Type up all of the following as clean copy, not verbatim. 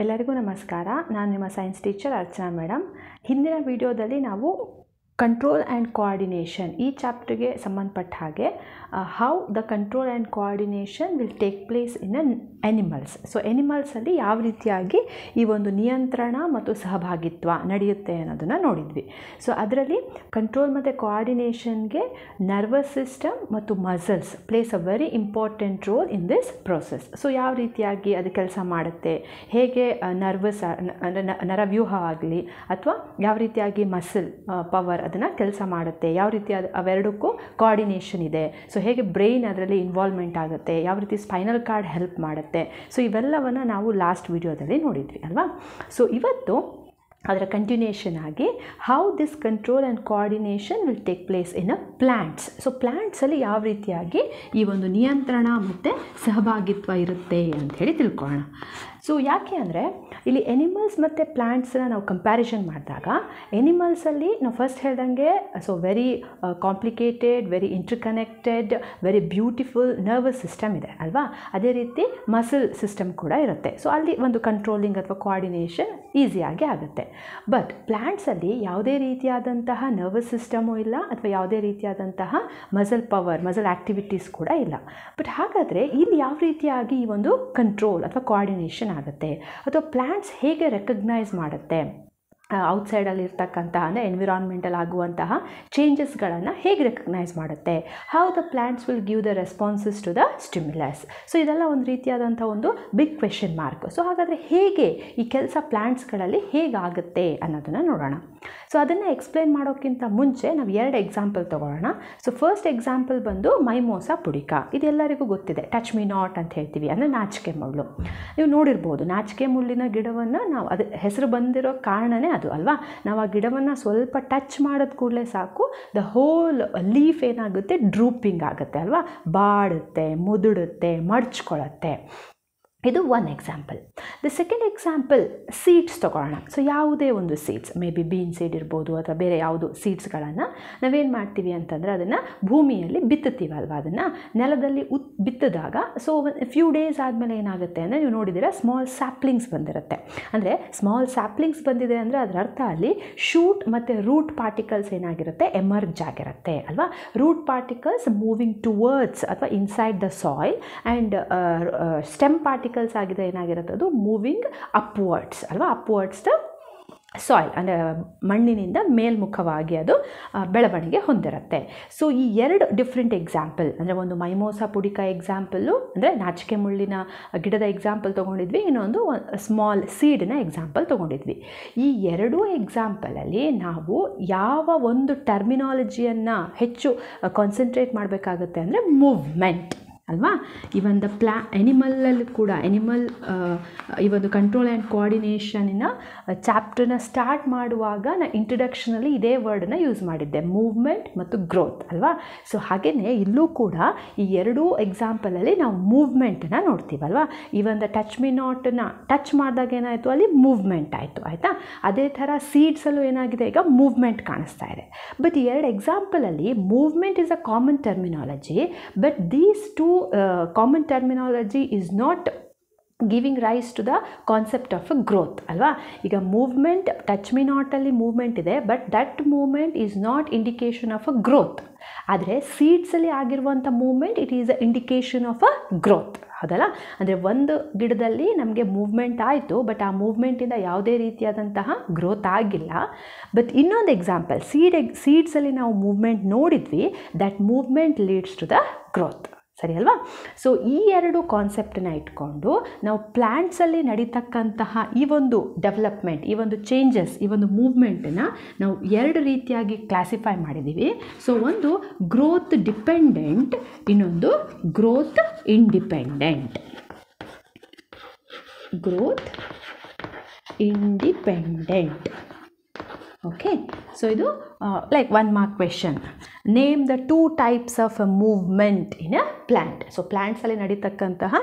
ಎಲ್ಲರಿಗೂ ನಮಸ್ಕಾರ. ನಾನು ನಿಮ್ಮ ಸೈನ್ಸ್ ಟೀಚರ್ ಅರ್ಚನಾ ಮೇಡಮ್. ಹಿಂದಿನ ವಿಡಿಯೋದಲ್ಲಿ ನಾವು ಕಂಟ್ರೋಲ್ ಆ್ಯಂಡ್ ಕೋಆರ್ಡಿನೇಷನ್ ಈ ಚಾಪ್ಟರ್ಗೆ ಸಂಬಂಧಪಟ್ಟ ಹಾಗೆ how the control and coordination will take place in animals. So ಎನಿಮಲ್ಸಲ್ಲಿ ಯಾವ ರೀತಿಯಾಗಿ ಈ ಒಂದು ನಿಯಂತ್ರಣ ಮತ್ತು ಸಹಭಾಗಿತ್ವ ನಡೆಯುತ್ತೆ ಅನ್ನೋದನ್ನು ನೋಡಿದ್ವಿ. ಸೊ ಅದರಲ್ಲಿ ಕಂಟ್ರೋಲ್ ಮತ್ತು ಕೋಆರ್ಡಿನೇಷನ್ಗೆ ನರ್ವಸ್ ಸಿಸ್ಟಮ್ ಮತ್ತು muscles place a very important role in this process. So ಯಾವ ರೀತಿಯಾಗಿ ಅದು ಕೆಲಸ ಮಾಡುತ್ತೆ, ಹೇಗೆ ನರ್ವಸ್ ನರವ್ಯೂಹ ಆಗಲಿ ಅಥವಾ ಯಾವ ರೀತಿಯಾಗಿ ಮಸಲ್ ಪವರ್ ಅದನ್ನು ಕೆಲಸ ಮಾಡುತ್ತೆ, ಯಾವ ರೀತಿ ಅವೆರಡಕ್ಕೂ ಕೋಆರ್ಡಿನೇಷನ್ ಇದೆ. ಸೊ ಹೇಗೆ ಬ್ರೈನ್ ಅದರಲ್ಲಿ ಇನ್ವಾಲ್ವ್ಮೆಂಟ್ ಆಗುತ್ತೆ, ಯಾವ ರೀತಿ ಸ್ಪೈನಲ್ ಕಾರ್ಡ್ ಹೆಲ್ಪ್ ಮಾಡುತ್ತೆ. ಸೊ ಇವೆಲ್ಲವನ್ನು ನಾವು ಲಾಸ್ಟ್ ವಿಡಿಯೋದಲ್ಲಿ ನೋಡಿದ್ವಿ ಅಲ್ವಾ. ಸೊ ಇವತ್ತು ಅದರ ಕಂಟಿನ್ಯೂಷನ್ ಆಗಿ how this control and coordination will take place in a plants. So ಪ್ಲ್ಯಾಂಟ್ಸಲ್ಲಿ ಯಾವ ರೀತಿಯಾಗಿ ಈ ಒಂದು ನಿಯಂತ್ರಣ ಮತ್ತು ಸಹಭಾಗಿತ್ವ ಇರುತ್ತೆ ಅಂಥೇಳಿ ತಿಳ್ಕೊಳ್ಳೋಣ. ಸೊ ಯಾಕೆ ಅಂದರೆ ಇಲ್ಲಿ ಎನಿಮಲ್ಸ್ ಮತ್ತು ಪ್ಲ್ಯಾಂಟ್ಸನ್ನ ನಾವು ಕಂಪ್ಯಾರಿಸನ್ ಮಾಡಿದಾಗ ಎನಿಮಲ್ಸಲ್ಲಿ ನಾವು ಫಸ್ಟ್ ಹೇಳ್ದಂಗೆ so very complicated, very interconnected, very beautiful nervous system ಇದೆ ಅಲ್ವಾ. ಅದೇ ರೀತಿ ಮಸಲ್ ಸಿಸ್ಟಮ್ ಕೂಡ ಇರುತ್ತೆ. ಸೊ ಅಲ್ಲಿ ಒಂದು ಕಂಟ್ರೋಲಿಂಗ್ ಅಥವಾ ಕೋಆರ್ಡಿನೇಷನ್ ಈಸಿಯಾಗಿ ಆಗುತ್ತೆ. ಬಟ್ ಪ್ಲ್ಯಾಂಟ್ಸಲ್ಲಿ ಯಾವುದೇ ರೀತಿಯಾದಂತಹ ನರ್ವಸ್ ಸಿಸ್ಟಮು ಇಲ್ಲ ಅಥವಾ ಯಾವುದೇ ರೀತಿಯಾದಂತಹ ಮಸಲ್ ಪವರ್, ಮಸಲ್ ಆ್ಯಕ್ಟಿವಿಟೀಸ್ ಕೂಡ ಇಲ್ಲ. ಬಟ್ ಹಾಗಾದರೆ ಇಲ್ಲಿ ಯಾವ ರೀತಿಯಾಗಿ ಈ ಒಂದು ಕಂಟ್ರೋಲ್ ಅಥವಾ ಕೋಆರ್ಡಿನೇಷನ್ ಆಗುತ್ತೆ ಅಥವಾ ಪ್ಲ್ಯಾಂಟ್ಸ್ ಹೇಗೆ ರೆಕಗ್ನೈಸ್ ಮಾಡುತ್ತೆ ಔಟ್ಸೈಡಲ್ಲಿ ಇರ್ತಕ್ಕಂತಹ ಅಂದರೆ ಎನ್ವಿರಾನ್ಮೆಂಟಲ್ ಆಗುವಂತಹ ಚೇಂಜಸ್ಗಳನ್ನು ಹೇಗೆ ರೆಕಗ್ನೈಸ್ ಮಾಡುತ್ತೆ, how the plants will give the responses to the stimulus. So ಇದೆಲ್ಲ ಒಂದು ರೀತಿಯಾದಂಥ ಒಂದು ಬಿಗ್ ಕ್ವೆಶನ್ ಮಾರ್ಕ್. ಸೊ ಹಾಗಾದರೆ ಹೇಗೆ ಈ ಕೆಲಸ ಪ್ಲ್ಯಾಂಟ್ಸ್ಗಳಲ್ಲಿ ಹೇಗಾಗುತ್ತೆ ಅನ್ನೋದನ್ನು ನೋಡೋಣ. ಸೊ ಅದನ್ನು ಎಕ್ಸ್ಪ್ಲೇನ್ ಮಾಡೋಕ್ಕಿಂತ ಮುಂಚೆ ನಾವು 2 ಎಕ್ಸಾಂಪಲ್ ತೊಗೊಳ್ಳೋಣ. ಸೊ ಫಸ್ಟ್ ಎಕ್ಸಾಂಪಲ್ ಬಂದು ಮೈಮೋಸಾ ಪುಡಿಕಾ. ಇದೆಲ್ಲರಿಗೂ ಗೊತ್ತಿದೆ, ಟಚ್ ಮಿ ನಾಟ್ ಅಂತ ಹೇಳ್ತೀವಿ, ಅಂದರೆ ನಾಚಿಕೆ ಮುಳ್ಳು. ನೀವು ನೋಡಿರ್ಬೋದು ನಾಚಿಕೆ ಮುಳ್ಳಿನ ಗಿಡವನ್ನು ನಾವು ಅದು ಹೆಸರು ಬಂದಿರೋ ಕಾರಣನೇ ಅದು ಅಲ್ವಾ. ನಾವು ಆ ಗಿಡವನ್ನು ಸ್ವಲ್ಪ ಟಚ್ ಮಾಡೋದು ಕೂಡಲೇ ಸಾಕು, ದ ಹೋಲ್ ಲೀಫ್ ಏನಾಗುತ್ತೆ, ಡ್ರೂಪಿಂಗ್ ಆಗುತ್ತೆ ಅಲ್ವಾ, ಬಾಡುತ್ತೆ, ಮುದುಡುತ್ತೆ, ಮಡ್ಚ್ಕೊಳ್ಳುತ್ತೆ. ಇದು one example. The second example seeds ತೊಗೊಳ್ಳೋಣ. ಸೊ ಯಾವುದೇ ಒಂದು ಸೀಡ್ಸ್, ಮೇ ಬಿ ಬೀನ್ ಸೀಡ್ ಇರ್ಬೋದು ಅಥವಾ ಬೇರೆ ಯಾವುದು ಸೀಡ್ಸ್ಗಳನ್ನು ನಾವೇನು ಮಾಡ್ತೀವಿ ಅಂತಂದರೆ ಅದನ್ನು ಭೂಮಿಯಲ್ಲಿ ಬಿತ್ತುತ್ತೀವಲ್ವ, ಅದನ್ನು ನೆಲದಲ್ಲಿ ಬಿತ್ತಿದಾಗ ಸೊ ಫ್ಯೂ ಡೇಸ್ ಆದಮೇಲೆ ಏನಾಗುತ್ತೆ ಅಂದರೆ ನೀವು ನೋಡಿದ್ದೀರಾ ಸ್ಮಾಲ್ ಸ್ಯಾಪ್ಲಿಂಗ್ಸ್ ಬಂದಿರುತ್ತೆ. ಅಂದರೆ ಸ್ಮಾಲ್ ಸ್ಯಾಪ್ಲಿಂಗ್ಸ್ ಬಂದಿದೆ ಅಂದರೆ ಅದರ ಅರ್ಥ ಅಲ್ಲಿ ಶೂಟ್ ಮತ್ತು ರೂಟ್ ಪಾರ್ಟಿಕಲ್ಸ್ ಏನಾಗಿರುತ್ತೆ, ಎಮರ್ಜ್ ಆಗಿರುತ್ತೆ ಅಲ್ವಾ. ರೂಟ್ ಪಾರ್ಟಿಕಲ್ಸ್ ಮೂವಿಂಗ್ ಟುವರ್ಡ್ಸ್ ಅಥವಾ inside the soil and stem particles ಆಗಿದೆ ಏನಾಗಿರುತ್ತೆ ಅದು ಮೂವಿಂಗ್ ಅಪ್ವರ್ಡ್ಸ್ ಅಲ್ವಾ, ಅಪ್ವರ್ಡ್ಸ್ ದ ಸಾಯಿಲ್ ಅಂದರೆ ಮಣ್ಣಿನಿಂದ ಮೇಲ್ಮುಖವಾಗಿ ಅದು ಬೆಳವಣಿಗೆ ಹೊಂದಿರುತ್ತೆ. ಸೊ ಈ 2 ಡಿಫ್ರೆಂಟ್ ಎಕ್ಸಾಂಪಲ್ ಅಂದರೆ ಒಂದು ಮೈಮೋಸಾ ಪುಡಿಕಾ ಎಕ್ಸಾಂಪಲ್ಲು ಅಂದರೆ ನಾಚಿಕೆ ಮುಳ್ಳಿನ ಗಿಡದ ಎಕ್ಸಾಂಪಲ್ ತೊಗೊಂಡಿದ್ವಿ, ಇನ್ನೊಂದು ಸ್ಮಾಲ್ ಸೀಡ್ನ ಎಕ್ಸಾಂಪಲ್ ತೊಗೊಂಡಿದ್ವಿ. ಈ 2 ಎಕ್ಸಾಂಪಲಲ್ಲಿ ನಾವು ಯಾವ ಒಂದು ಟರ್ಮಿನಾಲಜಿಯನ್ನು ಹೆಚ್ಚು ಕಾನ್ಸಂಟ್ರೇಟ್ ಮಾಡಬೇಕಾಗುತ್ತೆ ಅಂದರೆ ಮೂವ್ಮೆಂಟ್ ಅಲ್ವಾ. ಇವನ್ ದ ಎನಿಮಲಲ್ಲಿ ಕೂಡ ಈ ಒಂದು ಕಂಟ್ರೋಲ್ ಆ್ಯಂಡ್ ಕೋಆರ್ಡಿನೇಷನಿನ ಚಾಪ್ಟರ್ನ ಸ್ಟಾರ್ಟ್ ಮಾಡುವಾಗ ನಾನು ಇಂಟ್ರಡಕ್ಷನಲ್ಲಿ ಇದೇ ವರ್ಡನ್ನ ಯೂಸ್ ಮಾಡಿದ್ದೆ, ಮೂವ್ಮೆಂಟ್ ಮತ್ತು ಗ್ರೋತ್ ಅಲ್ವಾ. ಸೊ ಹಾಗೆಯೇ ಇಲ್ಲೂ ಕೂಡ ಈ 2 ಎಕ್ಸಾಂಪಲಲ್ಲಿ ನಾವು ಮೂವ್ಮೆಂಟನ್ನು ನೋಡ್ತೀವಲ್ವಾ. ಇವನ್ ದ ಟಚ್ ಮಿ ನಾಟನ್ನು ಟಚ್ ಮಾಡಿದಾಗ ಏನಾಯಿತು, ಅಲ್ಲಿ ಮೂವ್ಮೆಂಟ್ ಆಯಿತು ಆಯಿತಾ. ಅದೇ ಥರ ಸೀಡ್ಸಲ್ಲೂ ಏನಾಗಿದೆ, ಈಗ ಮೂವ್ಮೆಂಟ್ ಕಾಣಿಸ್ತಾ ಇದೆ. ಬಟ್ ಈ 2 ಎಕ್ಸಾಂಪಲಲ್ಲಿ movement is a common terminology, but these 2 common terminology is not giving rise to the concept of a growth ಅಲ್ವಾ. ಈಗ ಮೂವ್ಮೆಂಟ್ ಟಚ್ ಮಿ ನಾಟಲ್ಲಿ ಮೂವ್ಮೆಂಟ್ ಇದೆ, but that movement is not indication of a growth. ಆದರೆ ಸೀಡ್ಸಲ್ಲಿ ಆಗಿರುವಂಥ movement it is a indication of a growth ಹೌದಲ್ಲ. ಅಂದರೆ ಒಂದು ಗಿಡದಲ್ಲಿ ನಮಗೆ ಮೂವ್ಮೆಂಟ್ ಆಯಿತು, ಬಟ್ ಆ ಮೂವ್ಮೆಂಟಿಂದ ಯಾವುದೇ ರೀತಿಯಾದಂತಹ ಗ್ರೋತ್ ಆಗಿಲ್ಲ. ಬಟ್ ಇನ್ನೊಂದು ಎಕ್ಸಾಂಪಲ್ ಸೀಡ್ಸಲ್ಲಿ ನಾವು ಮೂವ್ಮೆಂಟ್ ನೋಡಿದ್ವಿ, that movement leads to the growth, ಸರಿ ಅಲ್ವಾ. ಸೊ ಈ 2 ಕಾನ್ಸೆಪ್ಟನ್ನ ಇಟ್ಕೊಂಡು ನಾವು ಪ್ಲ್ಯಾಂಟ್ಸಲ್ಲಿ ನಡೀತಕ್ಕಂತಹ ಈ ಒಂದು ಡೆವಲಪ್ಮೆಂಟ್, ಈ ಒಂದು ಚೇಂಜಸ್, ಈ ಒಂದು ಮೂವ್ಮೆಂಟನ್ನು ನಾವು 2 ರೀತಿಯಾಗಿ ಕ್ಲಾಸಿಫೈ ಮಾಡಿದ್ದೀವಿ. ಸೊ ಒಂದು ಗ್ರೋತ್ ಡಿಪೆಂಡೆಂಟ್, ಇನ್ನೊಂದು growth independent. Growth independent. Okay. So ಇದು like 1 mark question. Name the 2 types of a movement in a plant. So ಪ್ಲ್ಯಾಂಟ್ಸಲ್ಲಿ ನಡೀತಕ್ಕಂತಹ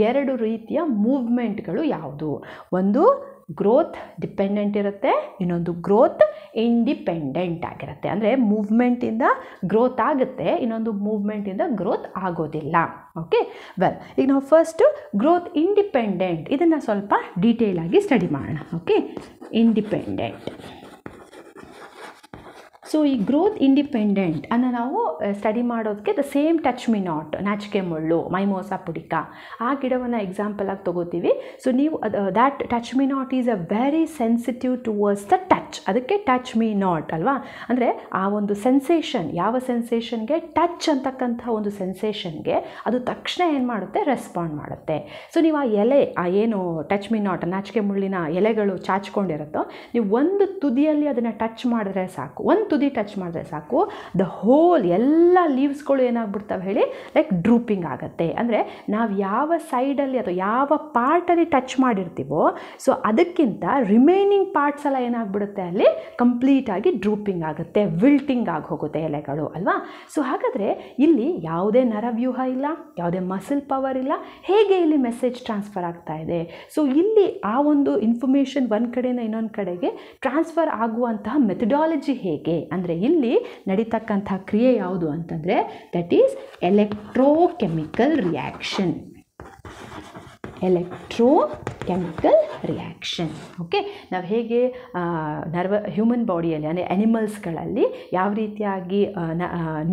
2 ರೀತಿಯ ಮೂವ್ಮೆಂಟ್ಗಳು ಯಾವುದು. ಒಂದು ಗ್ರೋತ್ ಡಿಪೆಂಡೆಂಟ್ ಇರುತ್ತೆ, ಇನ್ನೊಂದು ಗ್ರೋತ್ ಇಂಡಿಪೆಂಡೆಂಟ್ ಆಗಿರುತ್ತೆ. ಅಂದರೆ ಮೂವ್ಮೆಂಟಿಂದ ಗ್ರೋತ್ ಆಗುತ್ತೆ, ಇನ್ನೊಂದು ಮೂವ್ಮೆಂಟಿಂದ ಗ್ರೋತ್ ಆಗೋದಿಲ್ಲ. ಓಕೆ, ವೆಲ್, ಈಗ ನಾವು ಫಸ್ಟು ಗ್ರೋತ್ ಇಂಡಿಪೆಂಡೆಂಟ್ ಇದನ್ನು ಸ್ವಲ್ಪ ಡೀಟೇಲ್ ಆಗಿ ಸ್ಟಡಿ ಮಾಡೋಣ. Okay, independent. ಸೊ ಈ ಗ್ರೋತ್ ಇಂಡಿಪೆಂಡೆಂಟ್ ಅನ್ನು ನಾವು ಸ್ಟಡಿ ಮಾಡೋದಕ್ಕೆ the same touch me not, ನಾಚಿಕೆ ಮುಳ್ಳು, ಮೈಮೋಸಾ ಪುಡಿಕ, ಆ ಗಿಡವನ್ನು ಎಕ್ಸಾಂಪಲ್ ಆಗಿ ತೊಗೋತೀವಿ. ಸೊ ನೀವು that touch me not is a very sensitive towards the touch, ಅದಕ್ಕೆ ಟಚ್ ಮಿ ನಾಟ್ ಅಲ್ವಾ. ಅಂದರೆ ಆ ಒಂದು ಸೆನ್ಸೇಷನ್, ಯಾವ ಸೆನ್ಸೇಷನ್ಗೆ, ಟಚ್ ಅಂತಕ್ಕಂಥ ಒಂದು ಸೆನ್ಸೇಷನ್ಗೆ ಅದು ತಕ್ಷಣ ಏನು ಮಾಡುತ್ತೆ, ರೆಸ್ಪಾಂಡ್ ಮಾಡುತ್ತೆ. ಸೊ ನೀವು ಆ ಎಲೆ, ಆ ಏನು ಟಚ್ ಮಿ ನಾಟ್, ನಾಚಿಕೆ ಮುಳ್ಳಿನ ಎಲೆಗಳು ಚಾಚ್ಕೊಂಡಿರುತ್ತೋ, ನೀವು ಒಂದು ತುದಿಯಲ್ಲಿ ಅದನ್ನು ಟಚ್ ಮಾಡಿದ್ರೆ ಸಾಕು, ಒಂದು ತುದಿ ಟಚ್ ಮಾಡಿದ್ರೆ ಸಾಕು, ದ ಹೋಲ್ ಎಲ್ಲ ಲೀವ್ಸ್ಗಳು ಏನಾಗ್ಬಿಡ್ತವೆ ಹೇಳಿ, ಲೈಕ್ ಡ್ರೂಪಿಂಗ್ ಆಗುತ್ತೆ. ಅಂದರೆ ನಾವು ಯಾವ ಸೈಡಲ್ಲಿ ಅಥವಾ ಯಾವ ಪಾರ್ಟಲ್ಲಿ ಟಚ್ ಮಾಡಿರ್ತೀವೋ, ಸೊ ಅದಕ್ಕಿಂತ ರಿಮೈನಿಂಗ್ ಪಾರ್ಟ್ಸ್ ಎಲ್ಲ ಏನಾಗ್ಬಿಡುತ್ತೆ, ಅಲ್ಲಿ ಕಂಪ್ಲೀಟಾಗಿ ಡ್ರೂಪಿಂಗ್ ಆಗುತ್ತೆ, ವಿಲ್ಟಿಂಗ್ ಆಗಿ ಹೋಗುತ್ತೆ ಎಲೆಗಳು ಅಲ್ವಾ. ಸೊ ಹಾಗಾದರೆ ಇಲ್ಲಿ ಯಾವುದೇ ನರವ್ಯೂಹ ಇಲ್ಲ, ಯಾವುದೇ ಮಸಲ್ ಪವರ್ ಇಲ್ಲ, ಹೇಗೆ ಇಲ್ಲಿ ಮೆಸೇಜ್ ಟ್ರಾನ್ಸ್ಫರ್ ಆಗ್ತಾ ಇದೆ? ಸೊ ಇಲ್ಲಿ ಆ ಒಂದು ಇನ್ಫಾರ್ಮೇಷನ್ ಒಂದು ಕಡೆಯಿಂದ ಇನ್ನೊಂದು ಕಡೆಗೆ ಟ್ರಾನ್ಸ್ಫರ್ ಆಗುವಂತಹ ಮೆಥಡಾಲಜಿ ಹೇಗೆ ಅಂದರೆ ಇಲ್ಲಿ ನಡೀತಕ್ಕಂಥ ಕ್ರಿಯೆ ಯಾವುದು ಅಂತಂದರೆ that is electrochemical reaction. Electrochemical reaction. Okay, ನಾವು ಹೇಗೆ ಹ್ಯೂಮನ್ ಬಾಡಿಯಲ್ಲಿ ಅಂದರೆ ಆ್ಯನಿಮಲ್ಸ್ಗಳಲ್ಲಿ ಯಾವ ರೀತಿಯಾಗಿ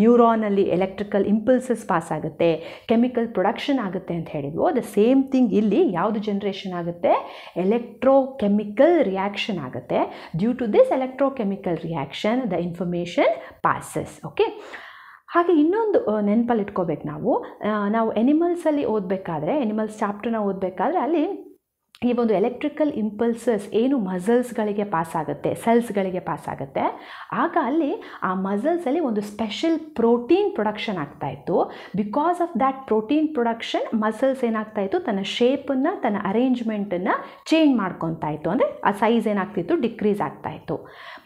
ನ್ಯೂರಾನಲ್ಲಿ ಎಲೆಕ್ಟ್ರಿಕಲ್ ಇಂಪಲ್ಸಸ್ ಪಾಸ್ ಆಗುತ್ತೆ, ಕೆಮಿಕಲ್ ಪ್ರೊಡಕ್ಷನ್ ಆಗುತ್ತೆ ಅಂತ ಹೇಳಿದ್ವೋ, ದ ಸೇಮ್ ಥಿಂಗ್ ಇಲ್ಲಿ ಯಾವುದು ಜನ್ರೇಷನ್ ಆಗುತ್ತೆ, ಎಲೆಕ್ಟ್ರೋಕೆಮಿಕಲ್ ರಿಯಾಕ್ಷನ್ ಆಗುತ್ತೆ. Due to this electrochemical reaction the information passes. Okay, ಹಾಗೆ ಇನ್ನೊಂದು ನೆನಪಲ್ಲಿ ಇಟ್ಕೋಬೇಕು ನಾವು ಎನಿಮಲ್ಸಲ್ಲಿ ಓದಬೇಕಾದ್ರೆ, ಎನಿಮಲ್ಸ್ ಚಾಪ್ಟರ್ನ ಓದಬೇಕಾದ್ರೆ ಅಲ್ಲಿ ಈ ಒಂದು ಎಲೆಕ್ಟ್ರಿಕಲ್ ಇಂಪಲ್ಸಸ್ ಏನು ಮಸಲ್ಸ್ಗಳಿಗೆ ಪಾಸ್ ಆಗುತ್ತೆ, ಸೆಲ್ಸ್ಗಳಿಗೆ ಪಾಸ್ ಆಗುತ್ತೆ, ಆಗ ಅಲ್ಲಿ ಆ ಮಸಲ್ಸಲ್ಲಿ ಒಂದು ಸ್ಪೆಷಲ್ ಪ್ರೋಟೀನ್ ಪ್ರೊಡಕ್ಷನ್ ಆಗ್ತಾಯಿತ್ತು. Because of that protein production muscles ಏನಾಗ್ತಾಯಿತ್ತು, ತನ್ನ ಶೇಪನ್ನು, ತನ್ನ ಅರೇಂಜ್ಮೆಂಟನ್ನು ಚೇಂಜ್ ಮಾಡ್ಕೊತಾ ಇತ್ತು. ಅಂದರೆ ಆ ಸೈಜ್ ಏನಾಗ್ತಿತ್ತು, ಡಿಕ್ರೀಸ್ ಆಗ್ತಾಯಿತ್ತು.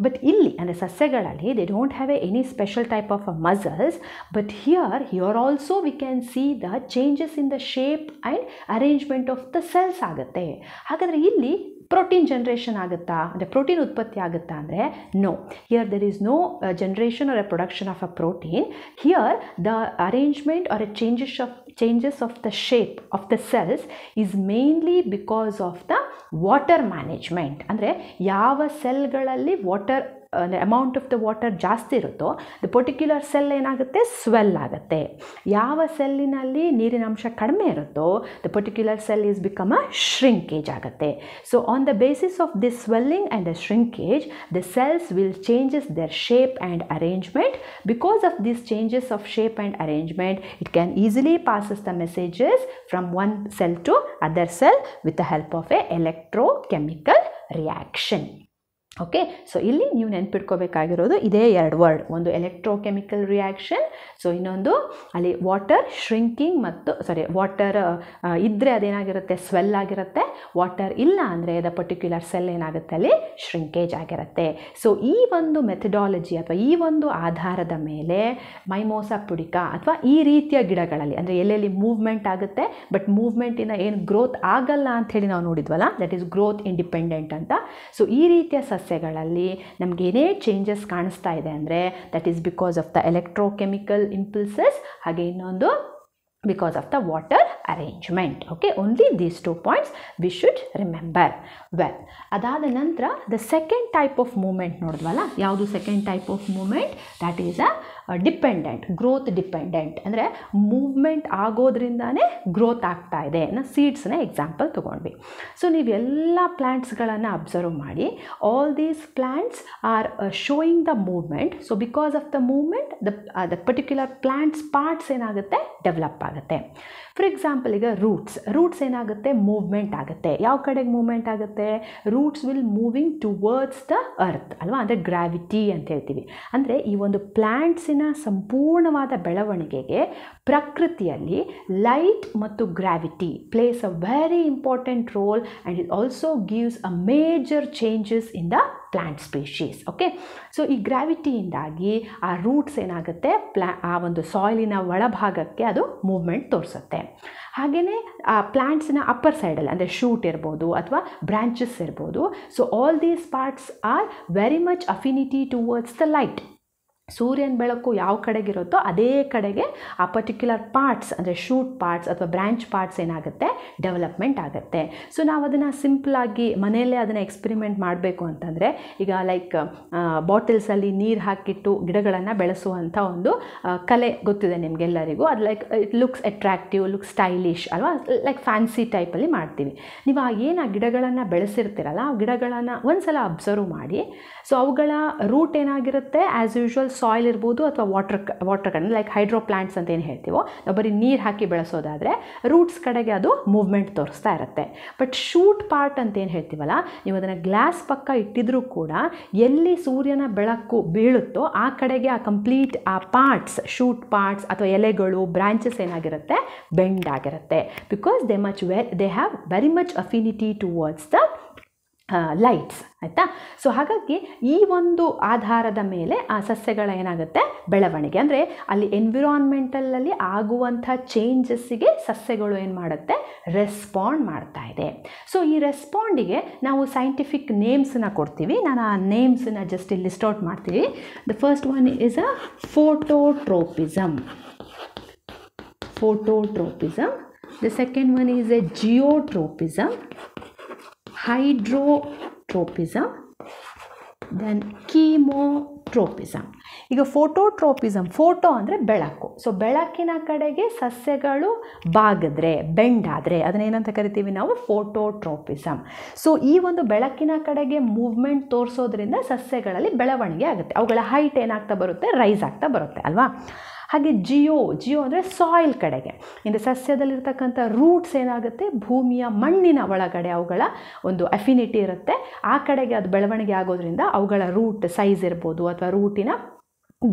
ಬಟ್ ಇಲ್ಲಿ ಅಂದರೆ ಸಸ್ಯಗಳಲ್ಲಿ they don't have any special type of muscles, but here also we can see the changes in the shape and arrangement of the cells ಆಗುತ್ತೆ. ಹಾಗಾದರೆ ಇಲ್ಲಿ ಪ್ರೋಟೀನ್ ಜನ್ರೇಷನ್ ಆಗುತ್ತಾ, ಅಂದರೆ ಪ್ರೋಟೀನ್ ಉತ್ಪತ್ತಿ ಆಗುತ್ತಾ ಅಂದರೆ no, here there is no generation or a production of a protein. Here the arrangement or a changes of the shape of the cells is mainly because of the water management. ಅಂದರೆ ಯಾವ ಸೆಲ್ಗಳಲ್ಲಿ water amount of the water ಜಾಸ್ತಿ ಇರುತ್ತೋ the particular cell ಏನಾಗುತ್ತೆ, swell ಆಗುತ್ತೆ. ಯಾವ ಸೆಲ್ಲಿನಲ್ಲಿ ನೀರಿನ ಅಂಶ ಕಡಿಮೆ ಇರುತ್ತೋ the particular cell is become a shrinkage ಆಗುತ್ತೆ. So on the basis of this swelling and the shrinkage the cells will changes their shape and arrangement. Because of these changes of shape and arrangement, it can easily passes the messages from one cell to other cell with the help of a electrochemical reaction. Okay, so ಇಲ್ಲಿ ನೀವು ನೆನ್ಪಿಟ್ಕೋಬೇಕಾಗಿರೋದು ಇದೇ ಎರಡು word, ಒಂದು electrochemical reaction, so ಇನ್ನೊಂದು ಅಲ್ಲಿ water shrinking ಮತ್ತು water ಇದ್ದರೆ ಅದೇನಾಗಿರುತ್ತೆ, swell ಆಗಿರುತ್ತೆ. ವಾಟರ್ ಇಲ್ಲ ಅಂದರೆ ದ ಪರ್ಟಿಕ್ಯುಲರ್ ಸೆಲ್ ಏನಾಗುತ್ತೆ, ಅಲ್ಲಿ ಶ್ರಿಂಕೇಜ್ ಆಗಿರುತ್ತೆ. ಸೊ ಈ ಒಂದು ಮೆಥಡಾಲಜಿ ಅಥವಾ ಈ ಒಂದು ಆಧಾರದ ಮೇಲೆ ಮೈಮೋಸಾ ಪುಡಿಕ ಅಥವಾ ಈ ರೀತಿಯ ಗಿಡಗಳಲ್ಲಿ ಅಂದರೆ ಎಲ್ಲೆಲ್ಲಿ ಮೂವ್ಮೆಂಟ್ ಆಗುತ್ತೆ ಬಟ್ ಮೂವ್ಮೆಂಟಿಂದ ಏನು ಗ್ರೋತ್ ಆಗಲ್ಲ ಅಂಥೇಳಿ ನಾವು ನೋಡಿದ್ವಲ್ಲ, ದಟ್ ಈಸ್ ಗ್ರೋತ್ ಇಂಡಿಪೆಂಡೆಂಟ್ ಅಂತ. ಸೊ ಈ ರೀತಿಯ ಸಸ್ಯಗಳಲ್ಲಿ ನಮ್ಗೆ ಏನೇ ಚೇಂಜಸ್ ಕಾಣಿಸ್ತಾ ಇದೆ ಅಂದರೆ that is because of the electrochemical impulses, ಹಾಗೆ ಇನ್ನೊಂದು because of the water arrangement. Okay, only these 2 points we should remember. Well, ಅದಾದ ನಂತರ the second type of moment ನೋಡಿದ್ವಲ್ಲ, ಯಾವುದು second type of moment, that is a dependent, growth dependent. ಅಂದರೆ movement ಆಗೋದ್ರಿಂದಾನೇ growth ಆಗ್ತಾ ಇದೆ. ನಾವು ಸೀಡ್ಸ್ನ ಎಕ್ಸಾಂಪಲ್ ತೊಗೊಂಡ್ವಿ. ಸೊ ನೀವೆಲ್ಲ ಪ್ಲ್ಯಾಂಟ್ಸ್ಗಳನ್ನು ಅಬ್ಸರ್ವ್ ಮಾಡಿ, all these plants are showing the movement. So because of the movement the particular plants parts ಏನಾಗುತ್ತೆ, develop ಆಗುತ್ತೆ. ಫಾರ್ ಎಕ್ಸಾಂಪಲ್ ಈಗ ರೂಟ್ಸ್ ಏನಾಗುತ್ತೆ, ಮೂವ್ಮೆಂಟ್ ಆಗುತ್ತೆ. ಯಾವ ಕಡೆಗೆ ಮೂವ್ಮೆಂಟ್ ಆಗುತ್ತೆ, roots will moving towards the earth ಅಲ್ವಾ, ಅಂದರೆ ಗ್ರಾವಿಟಿ ಅಂತ ಹೇಳ್ತೀವಿ. ಅಂದರೆ ಈ ಒಂದು ಪ್ಲ್ಯಾಂಟ್ಸಿನ ಪ್ಲ್ಯಾಂಟ್ಸಿನ ಸಂಪೂರ್ಣವಾದ ಬೆಳವಣಿಗೆಗೆ ಪ್ರಕೃತಿಯಲ್ಲಿ ಲೈಟ್ ಮತ್ತು gravity place a very important roll and it also gives a major changes in the plant species. Okay, so ಈ ಗ್ರಾವಿಟಿಯಿಂದಾಗಿ ಆ ರೂಟ್ಸ್ ಏನಾಗುತ್ತೆ, ಆ ಒಂದು ಸಾಯಿಲಿನ ಒಳಭಾಗಕ್ಕೆ ಅದು ಮೂವ್ಮೆಂಟ್ ತೋರಿಸುತ್ತೆ. ಹಾಗೆಯೇ ಆ ಪ್ಲ್ಯಾಂಟ್ಸಿನ ಅಪ್ಪರ್ ಸೈಡಲ್ಲಿ ಅಂದರೆ ಶೂಟ್ ಇರ್ಬೋದು ಅಥವಾ ಬ್ರಾಂಚಸ್ ಇರ್ಬೋದು. So all these parts are very much affinity towards the light. ಸೂರ್ಯನ ಬೆಳಕು ಯಾವ ಕಡೆಗಿರುತ್ತೋ ಅದೇ ಕಡೆಗೆ ಆ ಪರ್ಟಿಕ್ಯುಲರ್ ಪಾರ್ಟ್ಸ್ ಅಂದರೆ ಶೂಟ್ ಪಾರ್ಟ್ಸ್ ಅಥವಾ ಬ್ರ್ಯಾಂಚ್ ಪಾರ್ಟ್ಸ್ ಏನಾಗುತ್ತೆ, ಡೆವಲಪ್ಮೆಂಟ್ ಆಗುತ್ತೆ. ಸೊ ನಾವು ಅದನ್ನು ಸಿಂಪಲಾಗಿ ಮನೆಯಲ್ಲೇ ಅದನ್ನು ಎಕ್ಸ್ಪೆರಿಮೆಂಟ್ ಮಾಡಬೇಕು ಅಂತಂದರೆ, ಈಗ ಲೈಕ್ ಬಾಟಲ್ಸಲ್ಲಿ ನೀರು ಹಾಕಿಟ್ಟು ಗಿಡಗಳನ್ನು ಬೆಳೆಸುವಂಥ ಒಂದು ಕಲೆ ಗೊತ್ತಿದೆ ನಿಮಗೆಲ್ಲರಿಗೂ. ಅದು like it looks attractive, looks stylish ಅಲ್ವಾ, ಲೈಕ್ ಫ್ಯಾನ್ಸಿ ಟೈಪಲ್ಲಿ ಮಾಡ್ತೀವಿ. ನೀವು ಏನು ಆ ಗಿಡಗಳನ್ನು ಬೆಳೆಸಿರ್ತೀರಲ್ಲ, ಆ ಗಿಡಗಳನ್ನು ಒಂದು ಸಲ ಅಬ್ಸರ್ವ್ ಮಾಡಿ. ಸೊ ಅವುಗಳ ರೂಟ್ ಏನಾಗಿರುತ್ತೆ, ಆ್ಯಸ್ ಯೂಶ್ವಲ್ ಸಾಯಿಲ್ ಇರ್ಬೋದು ಅಥವಾ ವಾಟರ್ ಕಡೆ ಲೈಕ್ ಹೈಡ್ರೋ ಪ್ಲಾಂಟ್ಸ್ ಅಂತ ಏನು ಹೇಳ್ತೀವೋ, ನಾವು ಬರೀ ನೀರು ಹಾಕಿ ಬೆಳೆಸೋದಾದರೆ ರೂಟ್ಸ್ ಕಡೆಗೆ ಅದು ಮೂವ್ಮೆಂಟ್ ತೋರಿಸ್ತಾ ಇರುತ್ತೆ. ಬಟ್ ಶೂಟ್ ಪಾರ್ಟ್ ಅಂತ ಏನು ಹೇಳ್ತೀವಲ್ಲ, ನೀವು ಅದನ್ನು ಗ್ಲಾಸ್ ಪಕ್ಕ ಇಟ್ಟಿದ್ರೂ ಕೂಡ ಎಲ್ಲಿ ಸೂರ್ಯನ ಬೆಳಕು ಬೀಳುತ್ತೋ ಆ ಕಡೆಗೆ ಆ ಕಂಪ್ಲೀಟ್ ಆ ಪಾರ್ಟ್ಸ್, ಶೂಟ್ ಪಾರ್ಟ್ಸ್ ಅಥವಾ ಎಲೆಗಳು, ಬ್ರಾಂಚಸ್ ಏನಾಗಿರುತ್ತೆ, ಬೆಂಡ್ ಆಗಿರುತ್ತೆ. Because they have very much affinity towards the lights. ಆಯಿತಾ? ಸೊ ಹಾಗಾಗಿ ಈ ಒಂದು ಆಧಾರದ ಮೇಲೆ ಆ ಸಸ್ಯಗಳ ಏನಾಗುತ್ತೆ, ಬೆಳವಣಿಗೆ ಅಂದರೆ ಅಲ್ಲಿ ಎನ್ವಿರಾನ್ಮೆಂಟಲಲ್ಲಿ ಆಗುವಂಥ ಚೇಂಜಸ್ಸಿಗೆ ಸಸ್ಯಗಳು ಏನು ಮಾಡುತ್ತೆ, ರೆಸ್ಪಾಂಡ್ ಮಾಡ್ತಾ ಇದೆ. ಸೊ ಈ ರೆಸ್ಪಾಂಡಿಗೆ ನಾವು ಸೈಂಟಿಫಿಕ್ ನೇಮ್ಸನ್ನ ಕೊಡ್ತೀವಿ. ನಾನು ಆ ನೇಮ್ಸನ್ನ ಜಸ್ಟ್ ಇಲ್ಲಿ ಲಿಸ್ಟ್ ಔಟ್ ಮಾಡ್ತೀವಿ. The first one is a phototropism. The second one is a geotropism, hydrotropism, then chemotropism. ಈಗ ಫೋಟೋಟ್ರೋಪಿಸಮ್, ಫೋಟೋ ಅಂದರೆ ಬೆಳಕು. ಸೊ ಬೆಳಕಿನ ಕಡೆಗೆ ಸಸ್ಯಗಳು ಬಾಗಿದ್ರೆ, ಬೆಂಡ್ ಆದರೆ ಅದನ್ನೇನಂತ ಕರಿತೀವಿ ನಾವು, ಫೋಟೋಟ್ರೋಪಿಸಮ್. ಸೊ ಈ ಒಂದು ಬೆಳಕಿನ ಕಡೆಗೆ ಮೂವ್ಮೆಂಟ್ ತೋರಿಸೋದ್ರಿಂದ ಸಸ್ಯಗಳಲ್ಲಿ ಬೆಳವಣಿಗೆ ಆಗುತ್ತೆ. ಅವುಗಳ ಹೈಟ್ ಏನಾಗ್ತಾ ಬರುತ್ತೆ, ರೈಸ್ ಆಗ್ತಾ ಬರುತ್ತೆ ಅಲ್ವಾ. ಹಾಗೆ ಜಿಯೋ ಅಂದರೆ ಸಾಯಿಲ್ ಕಡೆಗೆ, ಇಂದ ಸಸ್ಯದಲ್ಲಿರ್ತಕ್ಕಂಥ ರೂಟ್ಸ್ ಏನಾಗುತ್ತೆ, ಭೂಮಿಯ ಮಣ್ಣಿನ ಒಳಗಡೆ ಅವುಗಳ ಒಂದು ಅಫಿನಿಟಿ ಇರುತ್ತೆ. ಆ ಕಡೆಗೆ ಅದು ಬೆಳವಣಿಗೆ ಆಗೋದ್ರಿಂದ ಅವುಗಳ ರೂಟ್ ಸೈಜ್ ಇರ್ಬೋದು ಅಥವಾ ರೂಟಿನ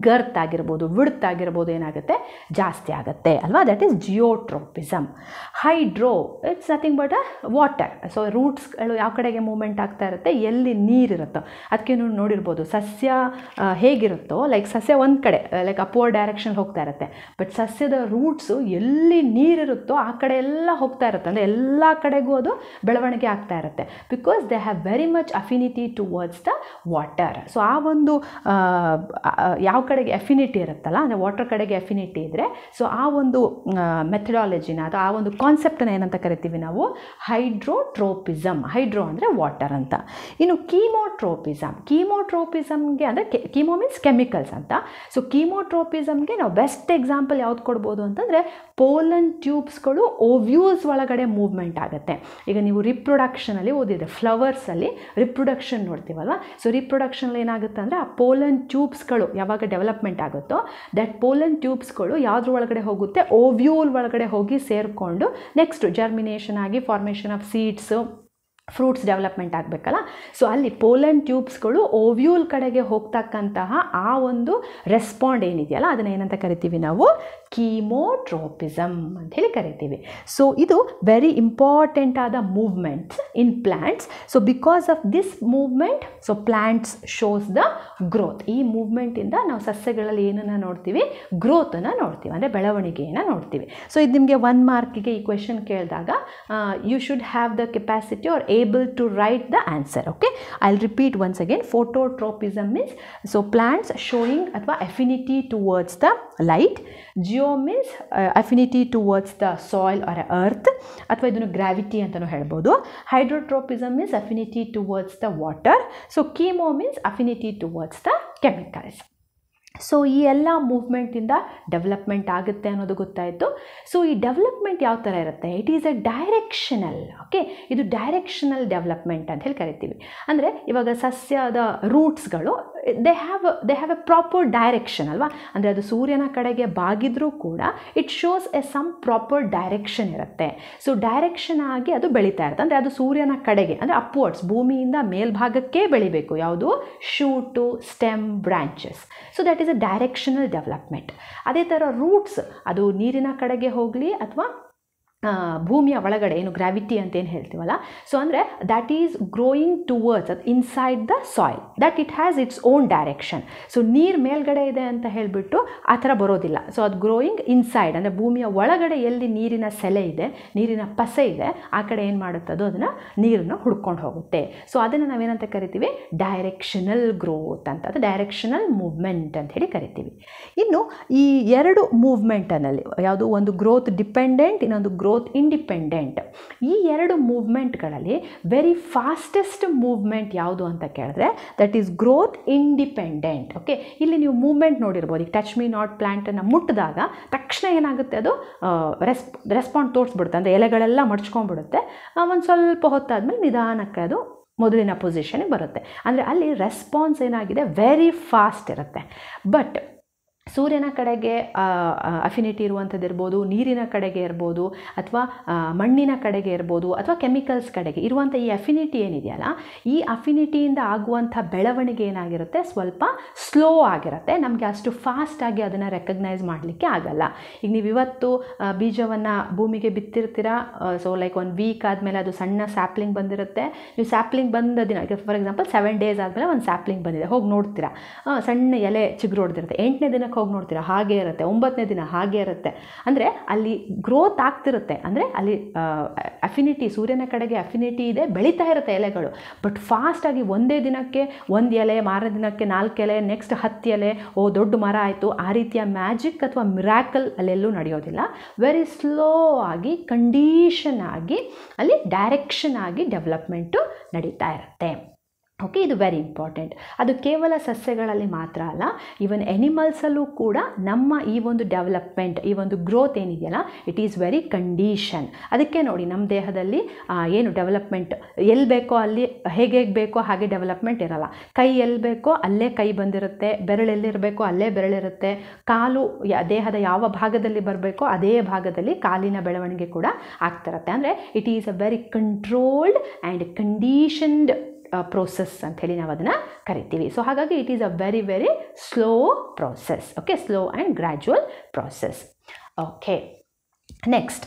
ಗರ್ತ್ ಆಗಿರ್ಬೋದು, ವಿಡ್ತ್ ಆಗಿರ್ಬೋದು ಏನಾಗುತ್ತೆ, ಜಾಸ್ತಿ ಆಗುತ್ತೆ ಅಲ್ವಾ. That is geotropism. Hydro it's nothing but a water. So ರೂಟ್ಸ್ಗಳು ಯಾವ ಕಡೆಗೆ ಮೂವ್ಮೆಂಟ್ ಆಗ್ತಾ ಇರುತ್ತೆ, ಎಲ್ಲಿ ನೀರಿರುತ್ತೋ. ಅದಕ್ಕೆ ನೀವು ನೋಡಿರ್ಬೋದು, ಸಸ್ಯ ಹೇಗಿರುತ್ತೋ, ಲೈಕ್ ಸಸ್ಯ ಒಂದು ಕಡೆ ಲೈಕ್ ಅಪ್ವರ್ಡ್ ಡೈರೆಕ್ಷನ್ ಹೋಗ್ತಾ ಇರುತ್ತೆ. ಬಟ್ ಸಸ್ಯದ ರೂಟ್ಸು ಎಲ್ಲಿ ನೀರಿರುತ್ತೋ ಆ ಕಡೆ ಎಲ್ಲ ಹೋಗ್ತಾ ಇರುತ್ತೆ, ಅಂದರೆ ಎಲ್ಲ ಕಡೆಗೂ ಅದು ಬೆಳವಣಿಗೆ ಆಗ್ತಾ ಇರುತ್ತೆ. Because they have very much affinity towards the water. So ಆ ಒಂದು ಯಾವ ಕಡೆಗೆ ಅಫಿನಿಟಿ ಇರುತ್ತಲ್ಲ, ಅಂದರೆ ವಾಟರ್ ಕಡೆಗೆ ಅಫಿನಿಟಿ ಇದ್ದರೆ, ಸೊ ಆ ಒಂದು ಮೆಥಡಾಲಜಿನ ಅಥವಾ ಆ ಒಂದು ಕಾನ್ಸೆಪ್ಟನ್ನ ಏನಂತ ಕರಿತೀವಿ ನಾವು, ಹೈಡ್ರೋಟ್ರೋಪಿಸಮ್. ಹೈಡ್ರೋ ಅಂದರೆ ವಾಟರ್ ಅಂತ. ಇನ್ನು ಕೀಮೋಟ್ರೋಪಿಸಮ್ಗೆ ಅಂದರೆ ಕೀಮೋ ಮೀನ್ಸ್ ಕೆಮಿಕಲ್ಸ್ ಅಂತ. ಸೊ ಕೀಮೋಟ್ರೋಪಿಸಮ್ಗೆ ನಾವು ಬೆಸ್ಟ್ ಎಕ್ಸಾಂಪಲ್ ಯಾವ್ದು ಕೊಡ್ಬೋದು ಅಂತಂದರೆ, ಪೋಲನ್ ಟ್ಯೂಬ್ಸ್ಗಳು ಓವ್ಯೂಲ್ಸ್ ಒಳಗಡೆ ಮೂವ್ಮೆಂಟ್ ಆಗುತ್ತೆ. ಈಗ ನೀವು ರಿಪ್ರೊಡಕ್ಷನಲ್ಲಿ ಓದಿದೆ, ಫ್ಲವರ್ಸಲ್ಲಿ ರಿಪ್ರೊಡಕ್ಷನ್ ನೋಡ್ತೀವಲ್ವ. ಸೊ ರಿಪ್ರೊಡಕ್ಷನಲ್ಲಿ ಏನಾಗುತ್ತೆ ಅಂದರೆ, ಆ ಪೋಲನ್ ಟ್ಯೂಬ್ಸ್ಗಳು ಯಾವಾಗ ಡೆವಲಪ್ಮೆಂಟ್ ಆಗುತ್ತೋ, ದಟ್ ಪೋಲನ್ ಟ್ಯೂಬ್ಸ್ಗಳು ಯಾವುದ್ರ ಒಳಗಡೆ ಹೋಗುತ್ತೆ, ಓವ್ಯೂಲ್ ಒಳಗಡೆ ಹೋಗಿ ಸೇರಿಕೊಂಡು ನೆಕ್ಸ್ಟ್ ಜರ್ಮಿನೇಷನ್ ಆಗಿ formation of seeds, fruits development ಆಗಬೇಕಲ್ಲ. ಸೊ ಅಲ್ಲಿ ಪೋಲನ್ ಟ್ಯೂಬ್ಸ್ಗಳು ಓವ್ಯೂಲ್ ಕಡೆಗೆ ಹೋಗ್ತಕ್ಕಂತಹ ಆ ಒಂದು ರೆಸ್ಪಾಂಡ್ ಏನಿದೆಯಲ್ಲ, ಅದನ್ನು ಏನಂತ ಕರಿತೀವಿ ನಾವು, ಕೀಮೋಟ್ರೋಪಿಸಮ್ ಅಂತ ಹೇಳಿ ಕರಿತೀವಿ. ಸೊ ಇದು ವೆರಿ ಇಂಪಾರ್ಟೆಂಟ್ ಆದ movements in plants. So because of this movement, so plants shows the growth. ಈ ಮೂವ್ಮೆಂಟಿಂದ ನಾವು ಸಸ್ಯಗಳಲ್ಲಿ ಏನನ್ನು ನೋಡ್ತೀವಿ, ಗ್ರೋತನ್ನು ನೋಡ್ತೀವಿ, ಅಂದರೆ ಬೆಳವಣಿಗೆಯನ್ನು ನೋಡ್ತೀವಿ. ಸೊ ಇದು ನಿಮಗೆ 1 ಮಾರ್ಕಿಗೆ ಈ ಕ್ವೆಶನ್ ಕೇಳಿದಾಗ you should have the capacity or able to write the answer. Okay, I'll repeat once again. Phototropism means so plants showing athwa affinity towards the light. Geo means affinity towards the soil or earth, athwa idunu gravity antanu helbodu. Hydrotropism means affinity towards the water. So chemo means affinity towards the chemicals. So ಈ ಎಲ್ಲ ಮೂವ್ಮೆಂಟಿಂದ development ಆಗುತ್ತೆ ಅನ್ನೋದು ಗೊತ್ತಾಯಿತು. So ಈ development ಯಾವ ಥರ ಇರುತ್ತೆ, it is a directional. Okay, ಇದು ಡೈರೆಕ್ಷನಲ್ ಡೆವಲಪ್ಮೆಂಟ್ ಅಂತ ಹೇಳಿ ಕರಿತೀವಿ. ಅಂದರೆ ಇವಾಗ ಸಸ್ಯದ ರೂಟ್ಸ್ಗಳು they have a proper direction ಅಲ್ವಾ. ಅಂದರೆ ಅದು ಸೂರ್ಯನ ಕಡೆಗೆ ಬಾಗಿದ್ರೂ ಕೂಡ it shows a some proper direction ಇರುತ್ತೆ. ಸೊ ಡೈರೆಕ್ಷನ್ ಆಗಿ ಅದು ಬೆಳೀತಾ ಇರುತ್ತೆ. ಅಂದರೆ ಅದು ಸೂರ್ಯನ ಕಡೆಗೆ ಅಂದರೆ ಅಪ್ವರ್ಡ್ಸ್, ಭೂಮಿಯಿಂದ ಮೇಲ್ಭಾಗಕ್ಕೆ ಬೆಳಿಬೇಕು. ಯಾವುದು? Shoot, stem, branches. So that is a directional development. ಅದೇ ಥರ ರೂಟ್ಸ್, ಅದು ನೀರಿನ ಕಡೆಗೆ ಹೋಗಲಿ ಅಥವಾ ಭೂಮಿಯ ಒಳಗಡೆ ಏನು ಗ್ರಾವಿಟಿ ಅಂತ ಏನು ಹೇಳ್ತೀವಲ್ಲ, ಸೊ ಅಂದರೆ ದ್ಯಾಟ್ ಈಸ್ ಗ್ರೋಯಿಂಗ್ ಟುವರ್ಡ್ಸ್ ಅದು inside the soil, that it has its own direction. So ನೀರು ಮೇಲ್ಗಡೆ ಇದೆ ಅಂತ ಹೇಳಿಬಿಟ್ಟು ಆ ಥರ ಬರೋದಿಲ್ಲ. ಸೊ ಅದು ಗ್ರೋಯಿಂಗ್ ಇನ್ಸೈಡ್ ಅಂದರೆ ಭೂಮಿಯ ಒಳಗಡೆ ಎಲ್ಲಿ ನೀರಿನ ಸೆಲೆ ಇದೆ, ನೀರಿನ ಪಸೆ ಇದೆ, ಆ ಕಡೆ ಏನು ಮಾಡುತ್ತದೋ ಅದನ್ನು ನೀರನ್ನು ಹುಡ್ಕೊಂಡು ಹೋಗುತ್ತೆ. ಸೊ ಅದನ್ನು ನಾವೇನಂತ ಕರಿತೀವಿ? ಡೈರೆಕ್ಷನಲ್ ಗ್ರೋತ್ ಅಂತ, ಅದು ಡೈರೆಕ್ಷನಲ್ ಮೂವ್ಮೆಂಟ್ ಅಂತ ಹೇಳಿ ಕರಿತೀವಿ. ಇನ್ನು ಈ ಎರಡು ಮೂವ್ಮೆಂಟನಲ್ಲಿ ಯಾವುದು? ಒಂದು ಗ್ರೋತ್ ಡಿಪೆಂಡೆಂಟ್, ಇನ್ನೊಂದು ಗ್ರೋತ್ ಇಂಡಿಪೆಂಡೆಂಟ್. ಈ ಎರಡು ಮೂವ್ಮೆಂಟ್ಗಳಲ್ಲಿ ವೆರಿ ಫಾಸ್ಟೆಸ್ಟ್ ಮೂವ್ಮೆಂಟ್ ಯಾವುದು ಅಂತ ಕೇಳಿದ್ರೆ that is growth independent. Okay, ಇಲ್ಲಿ ನೀವು ಮೂವ್ಮೆಂಟ್ ನೋಡಿರ್ಬೋದು. ಈಗ ಟಚ್ ಮೀ ನಾಟ್ ಪ್ಲ್ಯಾಂಟನ್ನು ಮುಟ್ಟಿದಾಗ ತಕ್ಷಣ ಏನಾಗುತ್ತೆ? ಅದು ರೆಸ್ಪಾಂಡ್ ತೋರಿಸ್ಬಿಡುತ್ತೆ. ಅಂದರೆ ಎಲೆಗಳೆಲ್ಲ ಮಡ್ಚ್ಕೊಂಡ್ಬಿಡುತ್ತೆ. ಒಂದು ಸ್ವಲ್ಪ ಹೊತ್ತಾದ್ಮೇಲೆ ನಿಧಾನಕ್ಕೆ ಅದು ಮೊದಲಿನ ಪೊಸಿಷನ್ಗೆ ಬರುತ್ತೆ. ಅಂದರೆ ಅಲ್ಲಿ ರೆಸ್ಪಾನ್ಸ್ ಏನಾಗಿದೆ? ವೆರಿ ಫಾಸ್ಟ್ ಇರುತ್ತೆ. ಬಟ್ ಸೂರ್ಯನ ಕಡೆಗೆ ಅಫಿನಿಟಿ ಇರುವಂಥದ್ದು ಇರ್ಬೋದು, ನೀರಿನ ಕಡೆಗೆ ಇರ್ಬೋದು, ಅಥವಾ ಮಣ್ಣಿನ ಕಡೆಗೆ ಇರ್ಬೋದು, ಅಥವಾ ಕೆಮಿಕಲ್ಸ್ ಕಡೆಗೆ ಇರುವಂಥ ಈ ಅಫಿನಿಟಿ ಏನಿದೆಯಲ್ಲ, ಈ ಅಫಿನಿಟಿಯಿಂದ ಆಗುವಂಥ ಬೆಳವಣಿಗೆ ಏನಾಗಿರುತ್ತೆ? ಸ್ವಲ್ಪ ಸ್ಲೋ ಆಗಿರುತ್ತೆ. ನಮಗೆ ಅಷ್ಟು ಫಾಸ್ಟಾಗಿ ಅದನ್ನು ರೆಕಗ್ನೈಸ್ ಮಾಡಲಿಕ್ಕೆ ಆಗಲ್ಲ. ಈಗ ನೀವು ಇವತ್ತು ಬೀಜವನ್ನು ಭೂಮಿಗೆ ಬಿತ್ತಿರ್ತೀರಾ. ಸೊ ಲೈಕ್ 1 ವೀಕ್ ಆದಮೇಲೆ ಅದು ಸಣ್ಣ ಸ್ಯಾಪ್ಲಿಂಗ್ ಬಂದಿರುತ್ತೆ. ನೀವು ಸ್ಯಾಪ್ಲಿಂಗ್ ಬಂದ ದಿನ, ಫಾರ್ ಎಕ್ಸಾಂಪಲ್ 7 ಡೇಸ್ ಆದಮೇಲೆ ಒಂದು ಸ್ಯಾಪ್ಲಿಂಗ್ ಬಂದಿದೆ, ಹೋಗಿ ನೋಡ್ತೀರಾ, ಸಣ್ಣ ಎಲೆ ಚಿಗುರೊಡ್ದಿರುತ್ತೆ. 8ನೇ ದಿನಕ್ಕೆ ಹೋಗಿ ನೋಡ್ತೀರಾ, ಹಾಗೇ ಇರುತ್ತೆ. 9ನೇ ದಿನ ಹಾಗೇ ಇರುತ್ತೆ. ಅಂದರೆ ಅಲ್ಲಿ ಗ್ರೋತ್ ಆಗ್ತಿರುತ್ತೆ. ಅಂದರೆ ಅಲ್ಲಿ ಅಫಿನಿಟಿ, ಸೂರ್ಯನ ಕಡೆಗೆ ಅಫಿನಿಟಿ ಇದೆ, ಬೆಳೀತಾ ಇರುತ್ತೆ ಎಲೆಗಳು. ಬಟ್ ಫಾಸ್ಟಾಗಿ ಒಂದೇ ದಿನಕ್ಕೆ 1 ಎಲೆ, ಮಾರನೇ ದಿನಕ್ಕೆ 4 ಎಲೆ, ನೆಕ್ಸ್ಟ್ 10 ಎಲೆ, ದೊಡ್ಡ ಮರ ಆಯಿತು, ಆ ರೀತಿಯ ಮ್ಯಾಜಿಕ್ ಅಥವಾ ಮಿರಾಕಲ್ ಅಲ್ಲೆಲ್ಲೂ ನಡೆಯೋದಿಲ್ಲ. ವೆರಿ ಸ್ಲೋ ಆಗಿ, ಕಂಡೀಷನ್ ಆಗಿ, ಅಲ್ಲಿ ಡೈರೆಕ್ಷನ್ ಆಗಿ ಡೆವಲಪ್ಮೆಂಟು ನಡೀತಾ ಇರುತ್ತೆ. ಓಕೆ, ಇದು ವೆರಿ ಇಂಪಾರ್ಟೆಂಟ್. ಅದು ಕೇವಲ ಸಸ್ಯಗಳಲ್ಲಿ ಮಾತ್ರ ಅಲ್ಲ, ಈವನ್ ಎನಿಮಲ್ಸಲ್ಲೂ ಕೂಡ ನಮ್ಮ ಈ ಒಂದು ಡೆವಲಪ್ಮೆಂಟ್, ಈ ಒಂದು ಗ್ರೋತ್ ಏನಿದೆಯಲ್ಲ, ಇಟ್ ಈಸ್ ವೆರಿ ಕಂಡೀಷನ್. ಅದಕ್ಕೆ ನೋಡಿ, ನಮ್ಮ ದೇಹದಲ್ಲಿ ಏನು ಡೆವಲಪ್ಮೆಂಟ್ ಎಲ್ಲಿ ಬೇಕೋ ಅಲ್ಲಿ, ಹೇಗೆ ಬೇಕೋ ಹಾಗೆ ಡೆವಲಪ್ಮೆಂಟ್ ಇರಲ್ಲ. ಕೈ ಎಲ್ಲಿ ಬೇಕೋ ಅಲ್ಲೇ ಕೈ ಬಂದಿರುತ್ತೆ, ಬೆರಳೆಲ್ಲಿರಬೇಕೋ ಅಲ್ಲೇ ಬೆರಳಿರುತ್ತೆ, ಕಾಲು ದೇಹದ ಯಾವ ಭಾಗದಲ್ಲಿ ಬರಬೇಕೋ ಅದೇ ಭಾಗದಲ್ಲಿ ಕಾಲಿನ ಬೆಳವಣಿಗೆ ಕೂಡ ಆಗ್ತಿರುತ್ತೆ. ಅಂದರೆ it is a very controlled and conditioned process ಅಂಥೇಳಿ ನಾವು ಅದನ್ನು ಕರಿತೀವಿ. ಸೊ ಹಾಗಾಗಿ it is a very very slow process. Okay, slow and gradual process. Okay, next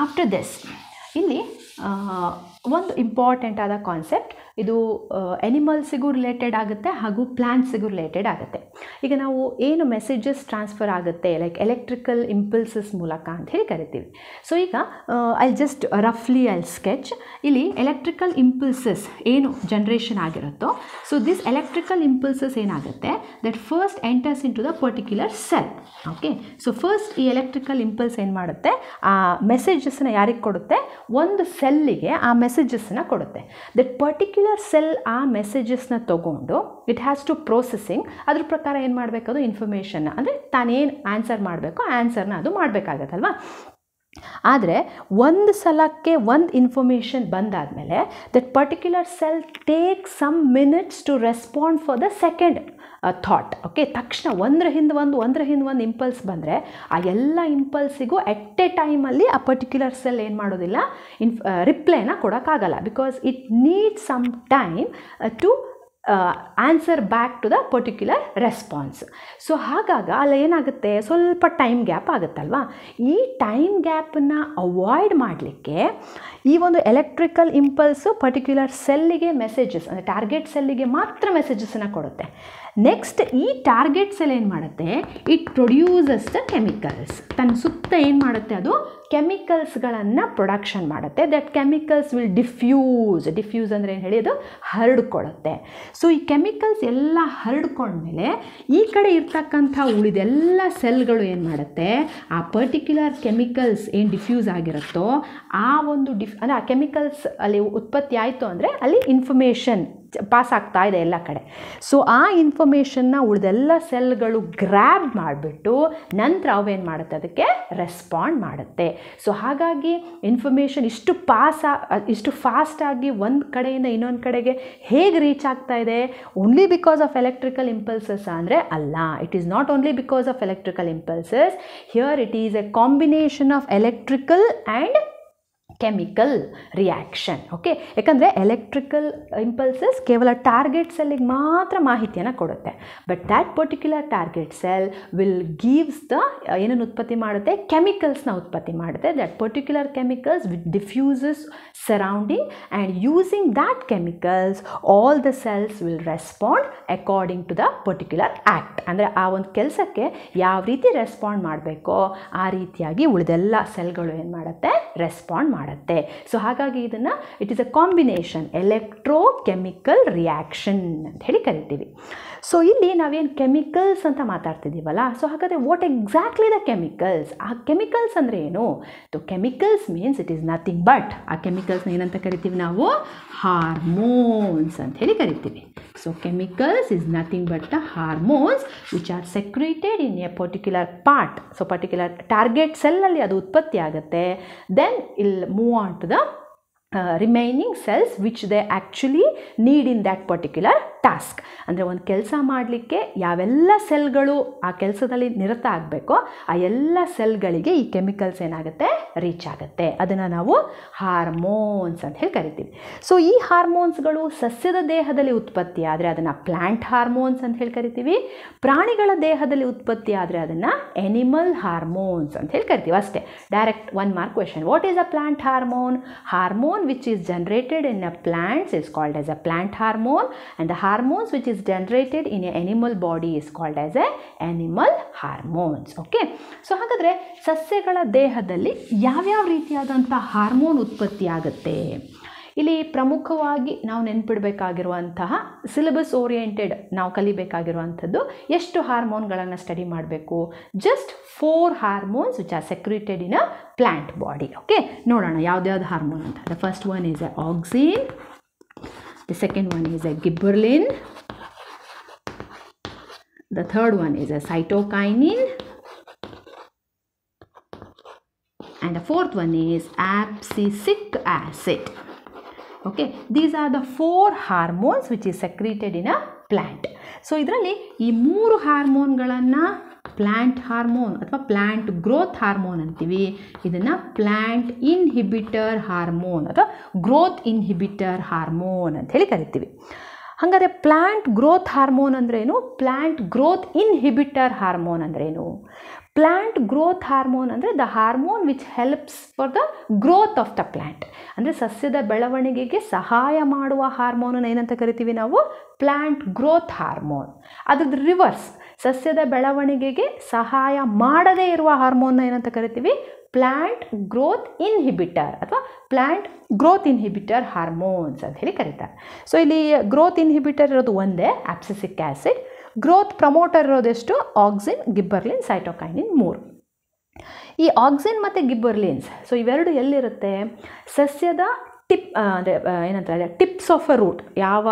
after this ಇಲ್ಲಿ ಒಂದು ಇಂಪಾರ್ಟೆಂಟ್ ಆದ ಕಾನ್ಸೆಪ್ಟ್, ಇದು ಎನಿಮಲ್ಸಿಗೂ ರಿಲೇಟೆಡ್ ಆಗುತ್ತೆ ಹಾಗೂ ಪ್ಲ್ಯಾಂಟ್ಸಿಗೂ ರಿಲೇಟೆಡ್ ಆಗುತ್ತೆ. ಈಗ ನಾವು ಏನು ಮೆಸೇಜಸ್ ಟ್ರಾನ್ಸ್ಫರ್ ಆಗುತ್ತೆ, ಲೈಕ್ ಎಲೆಕ್ಟ್ರಿಕಲ್ ಇಂಪಲ್ಸಸ್ ಮೂಲಕ ಅಂತ ಹೇಳಿ ಕರಿತೀವಿ. ಸೊ ಈಗ ಐ ಜಸ್ಟ್ ರಫ್ಲಿ ಐ ಸ್ಕೆಚ್. ಇಲ್ಲಿ ಎಲೆಕ್ಟ್ರಿಕಲ್ ಇಂಪಲ್ಸಸ್ ಏನು ಜನ್ರೇಷನ್ ಆಗಿರುತ್ತೋ, ಸೊ ದಿಸ್ ಎಲೆಕ್ಟ್ರಿಕಲ್ ಇಂಪಲ್ಸಸ್ ಏನಾಗುತ್ತೆ, that first enters into the particular cell. Okay, so first ಈ ಎಲೆಕ್ಟ್ರಿಕಲ್ ಇಂಪಲ್ಸ್ ಏನು ಮಾಡುತ್ತೆ, ಆ ಮೆಸೇಜಸ್ನ ಯಾರಿಗೆ ಕೊಡುತ್ತೆ? ಒಂದು ಸೆಲ್ಲಿಗೆ ಆ ಮೆಸೇಜಸ್ನ ಕೊಡುತ್ತೆ. ದಟ್ ಪರ್ಟಿಕ್ಯುಲರ್ ಸೆಲ್ ಆ ಮೆಸೇಜಸ್ನ ತೊಗೊಂಡು ಇಟ್ ಹ್ಯಾಸ್ ಟು ಪ್ರೊಸೆಸಿಂಗ್, ಅದ್ರ ಪ್ರಕಾರ ಏನು ಮಾಡಬೇಕು? ಅದು ಇನ್ಫಾರ್ಮೇಷನ್ನ, ಅಂದರೆ ತಾನೇನು ಆನ್ಸರ್ ಮಾಡಬೇಕು ಆ ಆನ್ಸರ್ನ ಅದು ಮಾಡಬೇಕಾಗತ್ತಲ್ವ. ಆದರೆ ಒಂದು ಸಲಕ್ಕೆ ಒಂದು ಇನ್ಫಾರ್ಮೇಷನ್ ಬಂದಾದಮೇಲೆ that particular cell take some minutes to respond for the second thought. Okay, ತಕ್ಷಣ ಒಂದರ ಹಿಂದೆ ಒಂದು ಇಂಪಲ್ಸ್ ಬಂದರೆ ಆ ಎಲ್ಲ ಇಂಪಲ್ಸಿಗೂ ಎಟ್ ಎ ಟೈಮಲ್ಲಿ ಆ ಪರ್ಟಿಕ್ಯುಲರ್ ಸೆಲ್ ಏನು ಮಾಡೋದಿಲ್ಲ, ರಿಪ್ಲೈನ ಕೊಡೋಕ್ಕಾಗಲ್ಲ. Because it needs some time to answer back to the particular response. So ಹಾಗಾಗಿ ಅಲ್ಲಿ ಏನಾಗುತ್ತೆ, ಸ್ವಲ್ಪ ಟೈಮ್ ಗ್ಯಾಪ್ ಆಗುತ್ತಲ್ವ. ಈ ಟೈಮ್ ಗ್ಯಾಪನ್ನು ಅವಾಯ್ಡ್ ಮಾಡಲಿಕ್ಕೆ ಈ ಒಂದು ಎಲೆಕ್ಟ್ರಿಕಲ್ ಇಂಪಲ್ಸು ಪರ್ಟಿಕ್ಯುಲರ್ ಸೆಲ್ಲಿಗೆ ಮೆಸೇಜಸ್, ಅಂದರೆ ಟಾರ್ಗೆಟ್ ಸೆಲ್ಲಿಗೆ ಮಾತ್ರ ಮೆಸೇಜಸ್ಸನ್ನು ಕೊಡುತ್ತೆ. ನೆಕ್ಸ್ಟ್ ಈ ಟಾರ್ಗೆಟ್ ಸೆಲ್ ಏನು ಮಾಡುತ್ತೆ, ಇಟ್ ಪ್ರೊಡ್ಯೂಸಸ್ ದ ಕೆಮಿಕಲ್ಸ್. ತನ್ನ ಸುತ್ತ ಏನು ಮಾಡುತ್ತೆ, ಅದು ಕೆಮಿಕಲ್ಸ್ಗಳನ್ನು ಪ್ರೊಡಕ್ಷನ್ ಮಾಡುತ್ತೆ. ದಟ್ ಕೆಮಿಕಲ್ಸ್ ವಿಲ್ ಡಿಫ್ಯೂಸ್ ಅಂದರೆ ಏನು ಹೇಳಿ, ಅದು ಹರಡ್ಕೊಳ್ಳುತ್ತೆ. ಸೊ ಈ ಕೆಮಿಕಲ್ಸ್ ಎಲ್ಲ ಹರಡ್ಕೊಂಡ್ಮೇಲೆ ಈ ಕಡೆ ಇರ್ತಕ್ಕಂಥ ಉಳಿದೆಲ್ಲ ಸೆಲ್ಗಳು ಏನು ಮಾಡುತ್ತೆ, ಆ ಪರ್ಟಿಕ್ಯುಲರ್ ಕೆಮಿಕಲ್ಸ್ ಏನು ಡಿಫ್ಯೂಸ್ ಆಗಿರುತ್ತೋ ಆ ಒಂದು ಅಂದರೆ ಆ ಕೆಮಿಕಲ್ಸ್ ಅಲ್ಲಿ ಉತ್ಪತ್ತಿ ಆಯಿತು ಅಂದರೆ ಅಲ್ಲಿ ಇನ್ಫಾರ್ಮೇಷನ್ ಪಾಸ್ ಆಗ್ತಾ ಇದೆ ಎಲ್ಲ ಕಡೆ. ಸೊ ಆ ಇನ್ಫಾರ್ಮೇಷನ್ನ ಉಳಿದೆಲ್ಲ ಸೆಲ್ಗಳು ಗ್ರ್ಯಾಬ್ ಮಾಡಿಬಿಟ್ಟು ನಂತರ ಅವೇನು ಮಾಡುತ್ತೆ, ಅದಕ್ಕೆ ರೆಸ್ಪಾಂಡ್ ಮಾಡುತ್ತೆ. ಸೊ ಹಾಗಾಗಿ ಇನ್ಫಾರ್ಮೇಷನ್ ಇಷ್ಟು ಫಾಸ್ಟಾಗಿ ಒಂದು ಕಡೆಯಿಂದ ಇನ್ನೊಂದು ಕಡೆಗೆ ಹೇಗೆ ರೀಚ್ ಆಗ್ತಾ ಇದೆ, only because of electrical impulses ಅಂದರೆ ಅಲ್ಲ. It is not only because of electrical impulses, here it is a combination of electrical and chemical reaction. Okay, ಯಾಕಂದರೆ ಎಲೆಕ್ಟ್ರಿಕಲ್ ಇಂಪಲ್ಸಸ್ ಕೇವಲ ಟಾರ್ಗೆಟ್ ಸೆಲ್ಲಿಗೆ ಮಾತ್ರ ಮಾಹಿತಿಯನ್ನು ಕೊಡುತ್ತೆ. But that particular target cell will gives the ಏನನ್ನು ಉತ್ಪತ್ತಿ ಮಾಡುತ್ತೆ, ಕೆಮಿಕಲ್ಸ್ನ ಉತ್ಪತ್ತಿ ಮಾಡುತ್ತೆ. That particular chemicals which diffuses surrounding and using that chemicals all the cells will respond according to the particular act. ಅಂದರೆ ಆ ಒಂದು ಕೆಲಸಕ್ಕೆ ಯಾವ ರೀತಿ ರೆಸ್ಪಾಂಡ್ ಮಾಡಬೇಕೋ ಆ ರೀತಿಯಾಗಿ ಉಳಿದೆಲ್ಲ ಸೆಲ್ಗಳು ಏನು ಮಾಡುತ್ತೆ, ರೆಸ್ಪಾಂಡ್ ಮಾಡುತ್ತೆ. ಸೊ ಹಾಗಾಗಿ ಇದನ್ನು it is a combination electrochemical reaction ಅಂತ ಹೇಳಿ ಕರಿತೀವಿ. ಸೊ ಇಲ್ಲಿ ನಾವೇನು ಕೆಮಿಕಲ್ಸ್ ಅಂತ ಮಾತಾಡ್ತಿದ್ದೀವಲ್ಲ, ಸೊ ಹಾಗಾದರೆ ವಾಟ್ ಎಕ್ಸಾಕ್ಟ್ಲಿ ದ ಕೆಮಿಕಲ್ಸ್, ಆ ಕೆಮಿಕಲ್ಸ್ ಅಂದರೆ ಏನು? So chemicals means it is nothing but, ಆ ಕೆಮಿಕಲ್ಸ್ನ ಏನಂತ ಕರಿತೀವಿ ನಾವು, ಹಾರ್ಮೋನ್ಸ್ ಅಂತ ಹೇಳಿ ಕರಿತೀವಿ. So chemicals is nothing but the hormones which are secreted in a particular part. So particular target ಸೆಲ್ಲಲ್ಲಿ ಅದು ಉತ್ಪತ್ತಿ ಆಗುತ್ತೆ. Then I'll move on to the remaining cells which they actually need in that particular task. ಅಂದರೆ ಒಂದು ಕೆಲಸ ಮಾಡಲಿಕ್ಕೆ ಯಾವೆಲ್ಲ ಸೆಲ್ಗಳು ಆ ಕೆಲಸದಲ್ಲಿ ನಿರತ ಆಗಬೇಕೋ ಆ ಎಲ್ಲ ಸೆಲ್ಗಳಿಗೆ ಈ ಕೆಮಿಕಲ್ಸ್ ಏನಾಗುತ್ತೆ, ರೀಚ್ ಆಗುತ್ತೆ. ಅದನ್ನು ನಾವು ಹಾರ್ಮೋನ್ಸ್ ಅಂತ ಹೇಳಿ ಕರಿತೀವಿ. ಸೊ ಈ ಹಾರ್ಮೋನ್ಸ್ಗಳು ಸಸ್ಯದ ದೇಹದಲ್ಲಿ ಉತ್ಪತ್ತಿ ಆದರೆ ಅದನ್ನು ಪ್ಲ್ಯಾಂಟ್ ಹಾರ್ಮೋನ್ಸ್ ಅಂತ ಹೇಳಿ ಕರಿತೀವಿ. ಪ್ರಾಣಿಗಳ ದೇಹದಲ್ಲಿ ಉತ್ಪತ್ತಿ ಆದರೆ ಅದನ್ನು ಎನಿಮಲ್ ಹಾರ್ಮೋನ್ಸ್ ಅಂತ ಹೇಳಿ ಕರಿತೀವಿ. ಅಷ್ಟೇ, direct 1 mark question. What is a plant hormone? Hormone which is generated in a plant is called as a plant hormone, and the hormones which is generated in an animal body is called as a animal hormones. Okay, so ಹಾಗಾದರೆ ಸಸ್ಯಗಳ ದೇಹದಲ್ಲಿ ಯಾವ್ಯಾವ ರೀತಿಯಾದಂಥ hormone ಉತ್ಪತ್ತಿ ಆಗುತ್ತೆ? ಇಲ್ಲಿ ಪ್ರಮುಖವಾಗಿ ನಾವು ನೆನ್ಪಿಡಬೇಕಾಗಿರುವಂತಹ ಸಿಲೆಬಸ್ ಓರಿಯೆಂಟೆಡ್ ನಾವು ಕಲಿಬೇಕಾಗಿರುವಂಥದ್ದು ಎಷ್ಟು ಹಾರ್ಮೋನ್ಗಳನ್ನು ಸ್ಟಡಿ ಮಾಡಬೇಕು? Just 4 hormones which are secreted in a plant body. Okay, ನೋಡೋಣ ಯಾವ್ದ್ಯಾವ್ದು ಹಾರ್ಮೋನ್ ಅಂತ. The first one is a auxin, the second one is a gibberellin, the third one is a cytokinin, and the fourth one is abscisic acid. Okay, these are the 4 hormones which is secreted in a plant. So ಇದರಲ್ಲಿ ಈ 3 ಹಾರ್ಮೋನ್ಗಳನ್ನು plant hormone ಅಥವಾ plant growth hormone ಅಂತೀವಿ. ಇದನ್ನು plant inhibitor hormone ಅಥವಾ growth inhibitor hormone ಅಂತ ಹೇಳಿ ಕರಿತೀವಿ. ಹಾಗಾದರೆ ಪ್ಲ್ಯಾಂಟ್ ಗ್ರೋತ್ ಹಾರ್ಮೋನ್ ಅಂದ್ರೇನು, ಪ್ಲ್ಯಾಂಟ್ ಗ್ರೋತ್ ಇನ್ಹಿಬಿಟರ್ ಹಾರ್ಮೋನ್ ಅಂದ್ರೇನು? ಪ್ಲ್ಯಾಂಟ್ ಗ್ರೋತ್ ಹಾರ್ಮೋನ್ ಅಂದರೆ the hormone which helps for the growth of the plant. ಅಂದರೆ ಸಸ್ಯದ ಬೆಳವಣಿಗೆಗೆ ಸಹಾಯ ಮಾಡುವ ಹಾರ್ಮೋನನ್ನು ಏನಂತ ಕರಿತೀವಿ ನಾವು, ಪ್ಲ್ಯಾಂಟ್ ಗ್ರೋತ್ ಹಾರ್ಮೋನ್. ಅದ್ರದ್ದು ರಿವರ್ಸ್, ಸಸ್ಯದ ಬೆಳವಣಿಗೆಗೆ ಸಹಾಯ ಮಾಡದೇ ಇರುವ ಹಾರ್ಮೋನ್ನ ಏನಂತ ಕರಿತೀವಿ, ಪ್ಲ್ಯಾಂಟ್ ಗ್ರೋತ್ ಇನ್ಹಿಬಿಟರ್ ಅಥವಾ ಪ್ಲ್ಯಾಂಟ್ ಗ್ರೋತ್ ಇನ್ಹಿಬಿಟರ್ ಹಾರ್ಮೋನ್ಸ್ ಅಂತ ಹೇಳಿ ಕರೀತಾರೆ. ಸೊ ಇಲ್ಲಿ ಗ್ರೋತ್ ಇನ್ಹಿಬಿಟರ್ ಇರೋದು ಒಂದೇ, ಆಬ್ಸಿಸಿಕ್ ಆ್ಯಸಿಡ್. ಗ್ರೋತ್ ಪ್ರಮೋಟರ್ ಇರೋದೆಷ್ಟು, ಆಕ್ಸಿನ್, ಗಿಬ್ಬರ್ಲಿನ್, ಸೈಟೋಕೈನಿನ್ 3. ಈ ಆಕ್ಸಿನ್ ಮತ್ತು ಗಿಬ್ಬರ್ಲಿನ್ಸ್, ಸೊ ಇವೆರಡು ಎಲ್ಲಿರುತ್ತೆ, ಸಸ್ಯದ ಅಂದರೆ ಏನಂತಾರೆ ಟಿಪ್ಸ್ ಆಫ್ ಅ ರೂಟ್, ಯಾವ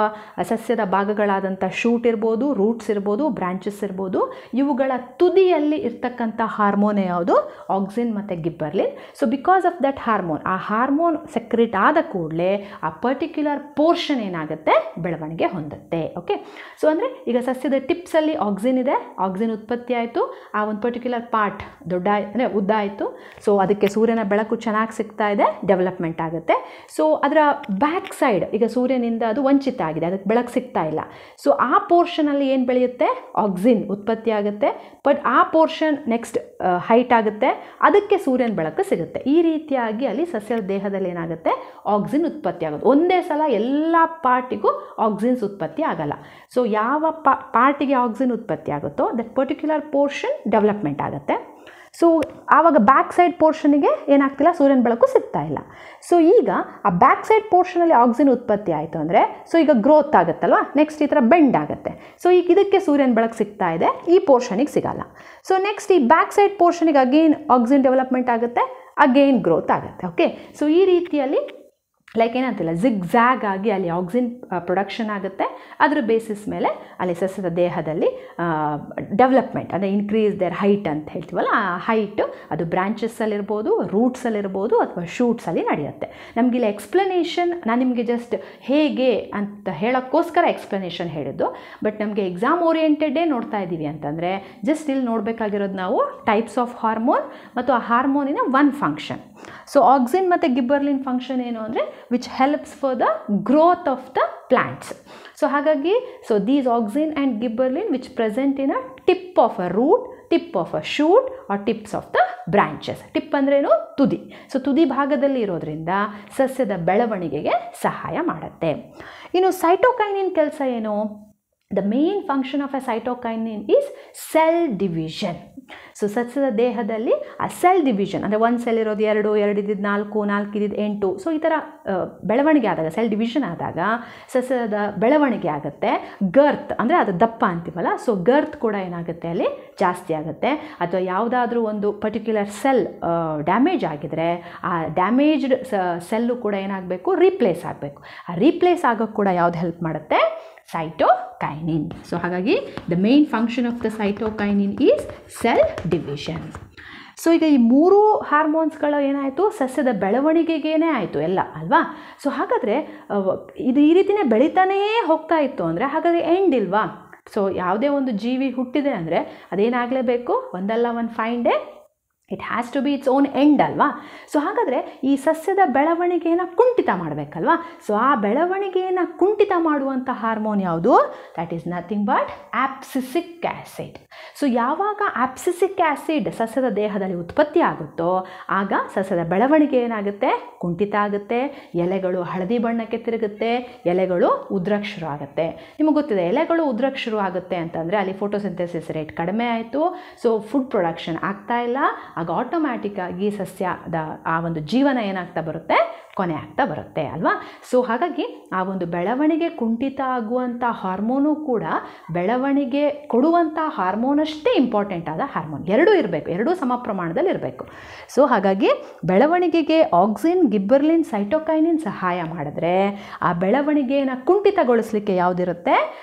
ಸಸ್ಯದ ಭಾಗಗಳಾದಂಥ ಶೂಟ್ ಇರ್ಬೋದು, ರೂಟ್ಸ್ ಇರ್ಬೋದು, ಬ್ರಾಂಚಸ್ ಇರ್ಬೋದು, ಇವುಗಳ ತುದಿಯಲ್ಲಿ ಇರ್ತಕ್ಕಂಥ ಹಾರ್ಮೋನ್ ಯಾವುದು, ಆಕ್ಸಿನ್ ಮತ್ತು gibberellin. So because of that hormone, ಆ ಹಾರ್ಮೋನ್ ಸೆಕ್ರೆಟ್ ಆದ ಕೂಡಲೇ ಆ ಪರ್ಟಿಕ್ಯುಲರ್ ಪೋರ್ಷನ್ ಏನಾಗುತ್ತೆ, ಬೆಳವಣಿಗೆ ಹೊಂದುತ್ತೆ. ಓಕೆ, ಸೊ ಅಂದರೆ ಈಗ ಸಸ್ಯದ ಟಿಪ್ಸಲ್ಲಿ ಆಕ್ಸಿನ್ ಇದೆ, ಆಕ್ಸಿನ್ ಉತ್ಪತ್ತಿ ಆಯಿತು, ಆ ಒಂದು ಪರ್ಟಿಕ್ಯುಲರ್ ಪಾರ್ಟ್ ದೊಡ್ಡ ಅಂದರೆ ಉದ್ದ ಆಯಿತು. ಸೊ ಅದಕ್ಕೆ ಸೂರ್ಯನ ಬೆಳಕು ಚೆನ್ನಾಗಿ ಸಿಗ್ತಾ ಇದೆ, ಡೆವಲಪ್ಮೆಂಟ್ ಆಗುತ್ತೆ. ಸೊ ಅದರ ಬ್ಯಾಕ್ ಸೈಡ್ ಈಗ ಸೂರ್ಯನಿಂದ ಅದು ವಂಚಿತ ಆಗಿದೆ, ಅದಕ್ಕೆ ಬೆಳಕು ಸಿಗ್ತಾ ಇಲ್ಲ. ಸೊ ಆ ಪೋರ್ಷನಲ್ಲಿ ಏನು ಬೆಳೆಯುತ್ತೆ, ಆಕ್ಸಿನ್ ಉತ್ಪತ್ತಿ ಆಗುತ್ತೆ. ಬಟ್ ಆ ಪೋರ್ಷನ್ ನೆಕ್ಸ್ಟ್ ಹೈಟ್ ಆಗುತ್ತೆ, ಅದಕ್ಕೆ ಸೂರ್ಯನ ಬೆಳಕು ಸಿಗುತ್ತೆ. ಈ ರೀತಿಯಾಗಿ ಅಲ್ಲಿ ಸಸ್ಯದ ದೇಹದಲ್ಲಿ ಏನಾಗುತ್ತೆ, ಆಕ್ಸಿನ್ ಉತ್ಪತ್ತಿ ಆಗೋದು. ಒಂದೇ ಸಲ ಎಲ್ಲ ಪಾರ್ಟಿಗೂ ಆಕ್ಸಿನ್ಸ್ ಉತ್ಪತ್ತಿ ಆಗಲ್ಲ. ಸೊ ಯಾವ ಪಾರ್ಟಿಗೆ ಆಕ್ಸಿನ್ ಉತ್ಪತ್ತಿ ಆಗುತ್ತೋ ದಟ್ ಪರ್ಟಿಕ್ಯುಲರ್ ಪೋರ್ಷನ್ ಡೆವಲಪ್ಮೆಂಟ್ ಆಗುತ್ತೆ. ಸೊ ಆವಾಗ ಬ್ಯಾಕ್ ಸೈಡ್ ಪೋರ್ಷನಿಗೆ ಏನಾಗ್ತಿಲ್ಲ, ಸೂರ್ಯನ ಬೆಳಕು ಸಿಗ್ತಾ ಇಲ್ಲ. ಸೊ ಈಗ ಆ ಬ್ಯಾಕ್ ಸೈಡ್ ಪೋರ್ಷನಲ್ಲಿ ಆಕ್ಸಿನ್ ಉತ್ಪತ್ತಿ ಆಯಿತು ಅಂದರೆ ಸೊ ಈಗ ಗ್ರೋತ್ ಆಗುತ್ತಲ್ವ, ನೆಕ್ಸ್ಟ್ ಈ ಥರ ಬೆಂಡ್ ಆಗುತ್ತೆ. ಸೊ ಈಗ ಇದಕ್ಕೆ ಸೂರ್ಯನ ಬೆಳಕು ಸಿಗ್ತಾ ಇದೆ, ಈ ಪೋರ್ಷನಿಗೆ ಸಿಗಲ್ಲ. ಸೊ ನೆಕ್ಸ್ಟ್ ಈ ಬ್ಯಾಕ್ ಸೈಡ್ ಪೋರ್ಷನಿಗೆ ಅಗೇನ್ ಆಕ್ಸಿನ್ ಡೆವಲಪ್ಮೆಂಟ್ ಆಗುತ್ತೆ, ಅಗೇನ್ ಗ್ರೋತ್ ಆಗುತ್ತೆ. ಓಕೆ, ಸೊ ಈ ರೀತಿಯಲ್ಲಿ ಲೈಕ್ ಏನಂತಿಲ್ಲ ಝಿಗ್ಝ್ಯಾಗ್ ಆಗಿ ಅಲ್ಲಿ ಆಕ್ಸಿನ್ ಪ್ರೊಡಕ್ಷನ್ ಆಗುತ್ತೆ. ಅದರ ಬೇಸಿಸ್ ಮೇಲೆ ಅಲ್ಲಿ ಸಸ್ಯದ ದೇಹದಲ್ಲಿ ಡೆವಲಪ್ಮೆಂಟ್ ಅಂದರೆ ಇನ್ಕ್ರೀಸ್ ದೇರ್ ಹೈಟ್ ಅಂತ ಹೇಳ್ತೀವಲ್ಲ, ಆ ಹೈಟು ಅದು ಬ್ರಾಂಚಸ್ಸಲ್ಲಿರ್ಬೋದು, ರೂಟ್ಸಲ್ಲಿರ್ಬೋದು ಅಥವಾ ಶೂಟ್ಸಲ್ಲಿ ನಡೆಯುತ್ತೆ. ನಮಗಿಲ್ಲಿ ಎಕ್ಸ್ಪ್ಲನೇಷನ್ ನಾನು ನಿಮಗೆ ಜಸ್ಟ್ ಹೇಗೆ ಅಂತ ಹೇಳೋಕ್ಕೋಸ್ಕರ ಎಕ್ಸ್ಪ್ಲನೇಷನ್ ಹೇಳಿದ್ದು. ಬಟ್ ನಮಗೆ ಎಕ್ಸಾಮ್ ಓರಿಯೆಂಟೆಡೇ ನೋಡ್ತಾ ಇದ್ದೀವಿ ಅಂತಂದರೆ ಜಸ್ಟ್ ಇಲ್ಲಿ ನೋಡಬೇಕಾಗಿರೋದು ನಾವು ಟೈಪ್ಸ್ ಆಫ್ ಹಾರ್ಮೋನ್ ಮತ್ತು ಆ ಹಾರ್ಮೋನಿನ ಒನ್ ಫಂಕ್ಷನ್. ಸೊ ಆಕ್ಸಿನ್ ಮತ್ತು ಗಿಬ್ಬರ್ಲಿನ್ ಫಂಕ್ಷನ್ ಏನು ಅಂದರೆ which helps for the growth of the plants. So ಹಾಗಾಗಿ so these auxin and gibberellin which present in a tip of a root, tip of a shoot or tips of the branches. Tip ಅಂದ್ರೇನು? ತುದಿ. So ತುದಿ ಭಾಗದಲ್ಲಿ ಇರೋದ್ರಿಂದ ಸಸ್ಯದ ಬೆಳವಣಿಗೆಗೆ ಸಹಾಯ ಮಾಡುತ್ತೆ. ಇನ್ನು ಸೈಟೋಕೈನಿನ್ ಕೆಲಸ ಏನು? The main function of a cytokinin is cell division. So ಸಸ್ಯದ ದೇಹದಲ್ಲಿ ಆ ಸೆಲ್ ಡಿವಿಷನ್ ಅಂದರೆ ಒಂದು ಸೆಲ್ ಇರೋದು 2, 2 ಇದ್ದಿದ್ದು 4, 4 ಇದ್ದಿದ್ದು 8. ಸೊ ಈ ಥರ ಬೆಳವಣಿಗೆ ಆದಾಗ, ಸೆಲ್ ಡಿವಿಷನ್ ಆದಾಗ ಸಸ್ಯದ ಬೆಳವಣಿಗೆ ಆಗುತ್ತೆ. ಗರ್ತ್ ಅಂದರೆ ಅದು ದಪ್ಪ ಅಂತೀವಲ್ಲ, ಸೊ ಗರ್ತ್ ಕೂಡ ಏನಾಗುತ್ತೆ ಅಲ್ಲಿ ಜಾಸ್ತಿ ಆಗುತ್ತೆ. ಅಥವಾ ಯಾವುದಾದ್ರೂ ಒಂದು ಪರ್ಟಿಕ್ಯುಲರ್ ಸೆಲ್ ಡ್ಯಾಮೇಜ್ ಆಗಿದರೆ ಆ ಡ್ಯಾಮೇಜ್ಡ್ ಸೆಲ್ಲು ಕೂಡ ಏನಾಗಬೇಕು? ರೀಪ್ಲೇಸ್ ಆಗಬೇಕು. ಆ ರೀಪ್ಲೇಸ್ ಆಗೋಕ್ಕೆ ಕೂಡ ಯಾವ್ದು ಹೆಲ್ಪ್ ಮಾಡುತ್ತೆ? cytokinin. ಸೊ ಹಾಗಾಗಿ the main function of the cytokinin is cell division. So ಈಗ ಈ 3 ಹಾರ್ಮೋನ್ಸ್ಗಳು ಏನಾಯಿತು? ಸಸ್ಯದ ಬೆಳವಣಿಗೆಗೇನೆ ಆಯಿತು ಎಲ್ಲ ಅಲ್ವಾ? ಸೊ ಹಾಗಾದರೆ ಇದು ಈ ರೀತಿಯೇ ಬೆಳೀತಾನೇ ಹೋಗ್ತಾ ಇತ್ತು ಅಂದರೆ ಹಾಗಾದರೆ ಎಂಡ್ ಇಲ್ವಾ? ಸೊ ಯಾವುದೇ ಒಂದು ಜೀವಿ ಹುಟ್ಟಿದೆ ಅಂದರೆ ಅದೇನಾಗಲೇಬೇಕು? ಒಂದಲ್ಲ ಒಂದು fine day it has to be its own end ಅಲ್ವಾ? ಸೊ ಹಾಗಾದರೆ ಈ ಸಸ್ಯದ ಬೆಳವಣಿಗೆಯನ್ನು ಕುಂಠಿತ ಮಾಡಬೇಕಲ್ವಾ? ಸೊ ಆ ಬೆಳವಣಿಗೆಯನ್ನು ಕುಂಠಿತ ಮಾಡುವಂಥ ಹಾರ್ಮೋನ್ ಯಾವುದು? That is nothing but abscisic acid. So ಯಾವಾಗ ಆಪ್ಸಿಸಿಕ್ ಆ್ಯಸಿಡ್ ಸಸ್ಯದ ದೇಹದಲ್ಲಿ ಉತ್ಪತ್ತಿ ಆಗುತ್ತೋ ಆಗ ಸಸ್ಯದ ಬೆಳವಣಿಗೆ ಏನಾಗುತ್ತೆ? ಕುಂಠಿತ ಆಗುತ್ತೆ. ಎಲೆಗಳು ಹಳದಿ ಬಣ್ಣಕ್ಕೆ ತಿರುಗುತ್ತೆ, ಎಲೆಗಳು ಉದ್ರಕ್ಕೆ ಶುರು ಆಗುತ್ತೆ. ನಿಮಗೆ ಗೊತ್ತಿದೆ ಎಲೆಗಳು ಉದ್ರಕ್ಕೆ ಶುರು ಆಗುತ್ತೆ ಅಂತಂದರೆ ಅಲ್ಲಿ ಫೋಟೋಸಿಂಥೆಸಿಸ್ ರೇಟ್ ಕಡಿಮೆ ಆಯಿತು. ಸೊ ಫುಡ್ ಪ್ರೊಡಕ್ಷನ್ ಆಗ್ತಾ ಇಲ್ಲ. ಆಗ ಆಟೋಮ್ಯಾಟಿಕ್ಕಾಗಿ ಸಸ್ಯದ ಆ ಒಂದು ಜೀವನ ಏನಾಗ್ತಾ ಬರುತ್ತೆ? ಕೊನೆ ಆಗ್ತಾ ಬರುತ್ತೆ ಅಲ್ವಾ? ಸೊ ಹಾಗಾಗಿ ಆ ಒಂದು ಬೆಳವಣಿಗೆ ಕುಂಠಿತ ಆಗುವಂಥ ಹಾರ್ಮೋನು ಕೂಡ ಬೆಳವಣಿಗೆ ಕೊಡುವಂಥ ಹಾರ್ಮೋನಷ್ಟೇ ಇಂಪಾರ್ಟೆಂಟ್ ಆದ ಹಾರ್ಮೋನ್. ಎರಡೂ ಇರಬೇಕು, ಎರಡೂ ಸಮ ಪ್ರಮಾಣದಲ್ಲಿ ಇರಬೇಕು. ಸೊ ಹಾಗಾಗಿ ಬೆಳವಣಿಗೆಗೆ ಆಕ್ಸಿನ್, ಗಿಬ್ಬರ್ಲಿನ್, ಸೈಟೋಕೈನಿನ್ ಸಹಾಯ ಮಾಡಿದ್ರೆ ಆ ಬೆಳವಣಿಗೆಯನ್ನು ಕುಂಠಿತಗೊಳಿಸಲಿಕ್ಕೆ ಯಾವುದಿರುತ್ತೆ?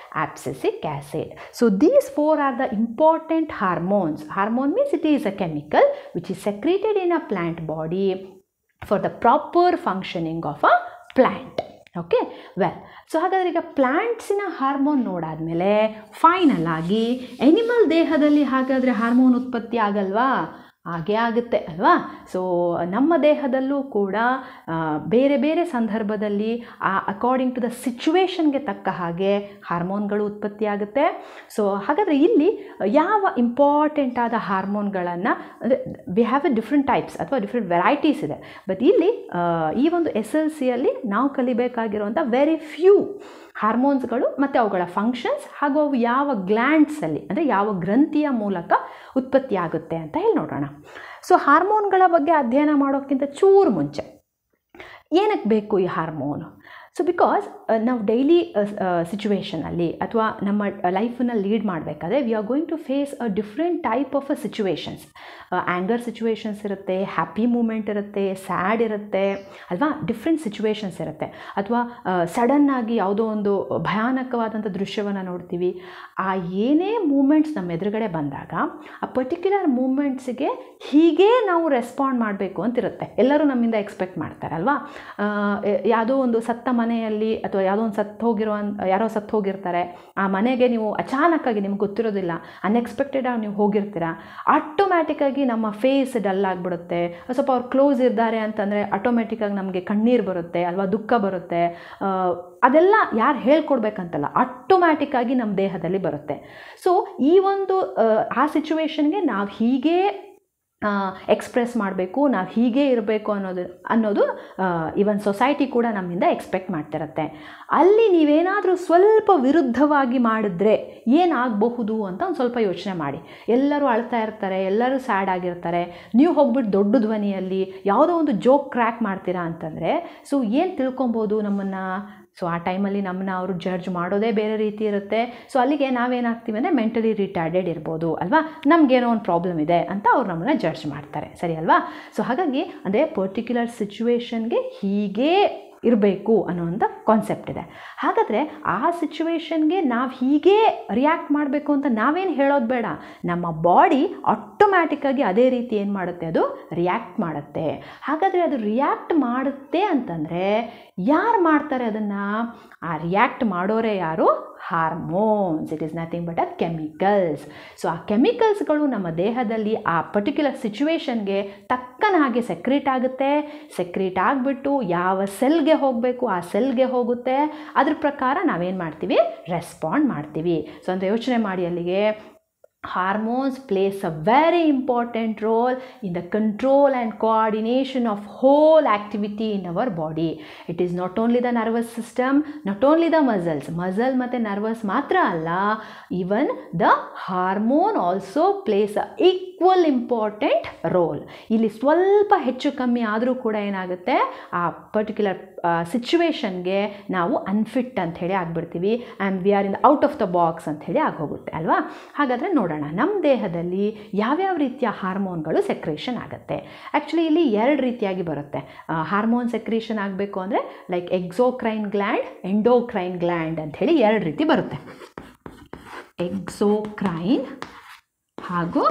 Abscisic acid. So these 4 are the important hormones. Hormone means it is a chemical which is secreted in a plant body for the proper functioning of a plant. Okay well, so ಹಾಗಾದರೆ ಈಗ ಪ್ಲ್ಯಾಂಟ್ಸಿನ hormone ನೋಡಾದಮೇಲೆ final ಆಗಿ animal ದೇಹದಲ್ಲಿ ಹಾಗಾದರೆ hormone ಉತ್ಪತ್ತಿ ಆಗಲ್ವಾ? ಹಾಗೇ ಆಗುತ್ತೆ ಅಲ್ವಾ? ಸೊ ನಮ್ಮ ದೇಹದಲ್ಲೂ ಕೂಡ ಬೇರೆ ಬೇರೆ ಸಂದರ್ಭದಲ್ಲಿ ಅಕಾರ್ಡಿಂಗ್ ಟು ದ ಸಿಚುವೇಶನ್ಗೆ ತಕ್ಕ ಹಾಗೆ ಹಾರ್ಮೋನ್ಗಳು ಉತ್ಪತ್ತಿ ಆಗುತ್ತೆ. ಸೊ ಹಾಗಾದರೆ ಇಲ್ಲಿ ಯಾವ ಇಂಪಾರ್ಟೆಂಟ್ ಆದ ಹಾರ್ಮೋನ್ಗಳನ್ನು ಅಂದರೆ we have A different types ಅಥವಾ ಡಿಫ್ರೆಂಟ್ ವೆರೈಟೀಸ್ ಇದೆ. ಬಟ್ ಇಲ್ಲಿ ಈ ಒಂದು SLCಯಲ್ಲಿ ನಾವು ಕಲಿಬೇಕಾಗಿರುವಂಥ ವೆರಿ ಫ್ಯೂ ಹಾರ್ಮೋನ್ಸ್ಗಳು ಮತ್ತು ಅವುಗಳ ಫಂಕ್ಷನ್ಸ್ ಹಾಗೂ ಅವು ಯಾವ ಗ್ಲ್ಯಾಂಡ್ಸಲ್ಲಿ ಅಂದರೆ ಯಾವ ಗ್ರಂಥಿಯ ಮೂಲಕ ಉತ್ಪತ್ತಿ ಆಗುತ್ತೆ ಅಂತ ಹೇಳಿ ನೋಡೋಣ. ಸೊ ಹಾರ್ಮೋನ್ಗಳ ಬಗ್ಗೆ ಅಧ್ಯಯನ ಮಾಡೋಕ್ಕಿಂತ ಚೂರು ಮುಂಚೆ ಏನಕ್ಕೆ ಬೇಕು ಈ ಹಾರ್ಮೋನು? ಸೊ ಬಿಕಾಸ್ ನಾವು ಡೈಲಿ ಸಿಚುವೇಷನಲ್ಲಿ ಅಥವಾ ನಮ್ಮ ಲೈಫನ್ನು ಲೀಡ್ ಮಾಡಬೇಕಾದ್ರೆ we are going to face a different type of situations. Anger situations ಇರುತ್ತೆ, ಹ್ಯಾಪಿ ಮೂಮೆಂಟ್ ಇರುತ್ತೆ, ಸ್ಯಾಡ್ ಇರುತ್ತೆ ಅಲ್ವಾ? ಡಿಫ್ರೆಂಟ್ ಸಿಚುವೇಷನ್ಸ್ ಇರುತ್ತೆ. ಅಥವಾ ಸಡನ್ನಾಗಿ ಯಾವುದೋ ಒಂದು ಭಯಾನಕವಾದಂಥ ದೃಶ್ಯವನ್ನು ನೋಡ್ತೀವಿ. ಆ ಏನೇ ಮೂಮೆಂಟ್ಸ್ ನಮ್ಮ ಎದುರುಗಡೆ ಬಂದಾಗ ಆ ಪರ್ಟಿಕ್ಯುಲರ್ ಮೂಮೆಂಟ್ಸಿಗೆ ಹೀಗೇ ನಾವು ರೆಸ್ಪಾಂಡ್ ಮಾಡಬೇಕು ಅಂತಿರುತ್ತೆ. ಎಲ್ಲರೂ ನಮ್ಮಿಂದ ಎಕ್ಸ್ಪೆಕ್ಟ್ ಮಾಡ್ತಾರಲ್ವಾ? ಯಾವುದೋ ಒಂದು ಸತ್ತ ಮನೆಯಲ್ಲಿ ಅಥವಾ ಯಾವುದೋ ಒಂದು ಯಾರೋ ಸತ್ತು ಹೋಗಿರ್ತಾರೆ, ಆ ಮನೆಗೆ ನೀವು ಅಚಾನಕ್ಕಾಗಿ ನಿಮ್ಗೆ ಗೊತ್ತಿರೋದಿಲ್ಲ, ಅನ್ಎಕ್ಸ್ಪೆಕ್ಟೆಡಾಗಿ ನೀವು ಹೋಗಿರ್ತೀರ. ಆಟೋಮ್ಯಾಟಿಕ್ಕಾಗಿ ನಮ್ಮ ಫೇಸ್ ಡಲ್ ಆಗಿಬಿಡುತ್ತೆ. ಸ್ವಲ್ಪ ಅವ್ರು ಕ್ಲೋಸ್ ಇದ್ದಾರೆ ಅಂತಂದರೆ ಆಟೋಮೆಟಿಕ್ಕಾಗಿ ನಮಗೆ ಕಣ್ಣೀರು ಬರುತ್ತೆ ಅಲ್ವಾ, ದುಃಖ ಬರುತ್ತೆ. ಅದೆಲ್ಲ ಯಾರು ಹೇಳ್ಕೊಡ್ಬೇಕಂತಲ್ಲ, ಆಟೋಮ್ಯಾಟಿಕ್ಕಾಗಿ ನಮ್ಮ ದೇಹದಲ್ಲಿ ಬರುತ್ತೆ. ಸೊ ಈ ಒಂದು ಆ ಸಿಚುವೇಶನ್ಗೆ ನಾವು ಹೀಗೇ ಎಕ್ಸ್ಪ್ರೆಸ್ ಮಾಡಬೇಕು, ನಾವು ಹೀಗೇ ಇರಬೇಕು ಅನ್ನೋದು ಈವನ್ ಸೊಸೈಟಿ ಕೂಡ ನಮ್ಮಿಂದ ಎಕ್ಸ್ಪೆಕ್ಟ್ ಮಾಡ್ತಿರತ್ತೆ. ಅಲ್ಲಿ ನೀವೇನಾದರೂ ಸ್ವಲ್ಪ ವಿರುದ್ಧವಾಗಿ ಮಾಡಿದ್ರೆ ಏನಾಗಬಹುದು ಅಂತ ಒಂದು ಸ್ವಲ್ಪ ಯೋಚನೆ ಮಾಡಿ. ಎಲ್ಲರೂ ಅಳ್ತಾ ಇರ್ತಾರೆ, ಎಲ್ಲರೂ ಸ್ಯಾಡ್ ಆಗಿರ್ತಾರೆ, ನೀವು ಹೋಗ್ಬಿಟ್ಟು ದೊಡ್ಡ ಧ್ವನಿಯಲ್ಲಿ ಯಾವುದೋ ಒಂದು ಜೋಕ್ ಕ್ರ್ಯಾಕ್ ಮಾಡ್ತೀರಾ ಅಂತಂದರೆ ಸೊ ಏನು ತಿಳ್ಕೊಬೋದು ನಮ್ಮನ್ನು? ಸೊ ಆ ಟೈಮಲ್ಲಿ ನಮ್ಮನ್ನ ಅವರು ಜಡ್ಜ್ ಮಾಡೋದೇ ಬೇರೆ ರೀತಿ ಇರುತ್ತೆ. ಸೊ ಅಲ್ಲಿಗೆ ನಾವೇನಾಗ್ತೀವಿ ಅಂದರೆ ಮೆಂಟಲಿ ರಿಟಾರ್ಡೆಡ್ ಇರ್ಬೋದು ಅಲ್ವಾ, ನಮಗೇನೋ ಒಂದು ಪ್ರಾಬ್ಲಮ್ ಇದೆ ಅಂತ ಅವ್ರು ನಮ್ಮನ್ನ ಜಡ್ಜ್ ಮಾಡ್ತಾರೆ, ಸರಿ ಅಲ್ವಾ? ಸೊ ಹಾಗಾಗಿ ಅಂದರೆ ಪರ್ಟಿಕ್ಯುಲರ್ ಸಿಚುವೇಶನ್ಗೆ ಹೀಗೇ ಇರಬೇಕು ಅನ್ನೋಂಥ ಕಾನ್ಸೆಪ್ಟ್ ಇದೆ. ಹಾಗಾದರೆ ಆ ಸಿಚುವೇಶನ್ಗೆ ನಾವು ಹೀಗೆ ರಿಯಾಕ್ಟ್ ಮಾಡಬೇಕು ಅಂತ ನಾವೇನು ಹೇಳೋದು ಬೇಡ, ನಮ್ಮ ಬಾಡಿ ಆಟೋಮ್ಯಾಟಿಕ್ಕಾಗಿ ಅದೇ ರೀತಿ ಏನು ಮಾಡುತ್ತೆ, ಅದು ರಿಯಾಕ್ಟ್ ಮಾಡುತ್ತೆ. ಹಾಗಾದರೆ ಅದು ರಿಯಾಕ್ಟ್ ಮಾಡುತ್ತೆ ಅಂತಂದರೆ ಯಾರು ಮಾಡ್ತಾರೆ ಅದನ್ನು? ಆ ರಿಯಾಕ್ಟ್ ಮಾಡೋರೇ ಯಾರು? Hormones. It is nothing but a chemicals. So ಆ ಕೆಮಿಕಲ್ಸ್ಗಳು ನಮ್ಮ ದೇಹದಲ್ಲಿ ಆ ಪರ್ಟಿಕ್ಯುಲರ್ ಸಿಚುವೇಶನ್ಗೆ ತಕ್ಕನ ಹಾಗೆ ಸೆಕ್ರೀಟ್ ಆಗುತ್ತೆ. ಸೆಕ್ರೀಟ್ ಆಗಿಬಿಟ್ಟು ಯಾವ ಸೆಲ್ಗೆ ಹೋಗಬೇಕು ಆ ಸೆಲ್ಗೆ ಹೋಗುತ್ತೆ. ಅದ್ರ ಪ್ರಕಾರ ನಾವೇನು ಮಾಡ್ತೀವಿ? ರೆಸ್ಪಾಂಡ್ ಮಾಡ್ತೀವಿ. ಸೊ ಅಂದರೆ ಯೋಚನೆ ಮಾಡಿ, ಅಲ್ಲಿಗೆ hormones plays a very important role in the control and coordination of whole activity in our body. It is not only the nervous system, not only the muscle ಮತ್ತು nervous ಮಾತ್ರ ಅಲ್ಲ, even the hormone also plays a equal important role. ಇಲ್ಲಿ ಸ್ವಲ್ಪ ಹೆಚ್ಚು ಕಮ್ಮಿ ಆದರೂ ಕೂಡ ಏನಾಗುತ್ತೆ, ಆ ಪರ್ಟಿಕ್ಯುಲರ್ ಸಿಚುವೇಶನ್ಗೆ ನಾವು ಅನ್ಫಿಟ್ ಅಂತ ಹೇಳಿ ಆಗಿಬಿಡ್ತೀವಿ. And we are in out of the box ಅಂತ ಹೇಳಿ ಆಗೋಗುತ್ತೆ ಅಲ್ವಾ. ಹಾಗಾದರೆ ನೋಡೋಣ ನಮ್ಮ ದೇಹದಲ್ಲಿ ಯಾವ್ಯಾವ ರೀತಿಯ ಹಾರ್ಮೋನ್ಗಳು ಸೆಕ್ರೇಷನ್ ಆಗುತ್ತೆ. ಆ್ಯಕ್ಚುಲಿ ಇಲ್ಲಿ 2 ರೀತಿಯಾಗಿ ಬರುತ್ತೆ. ಹಾರ್ಮೋನ್ ಸೆಕ್ರೇಷನ್ ಆಗಬೇಕು ಅಂದರೆ like exocrine gland, endocrine gland ಅಂತ ಹೇಳಿ 2 ರೀತಿ ಬರುತ್ತೆ. ಎಕ್ಸೋಕ್ರೈನ್ ಹಾಗೂ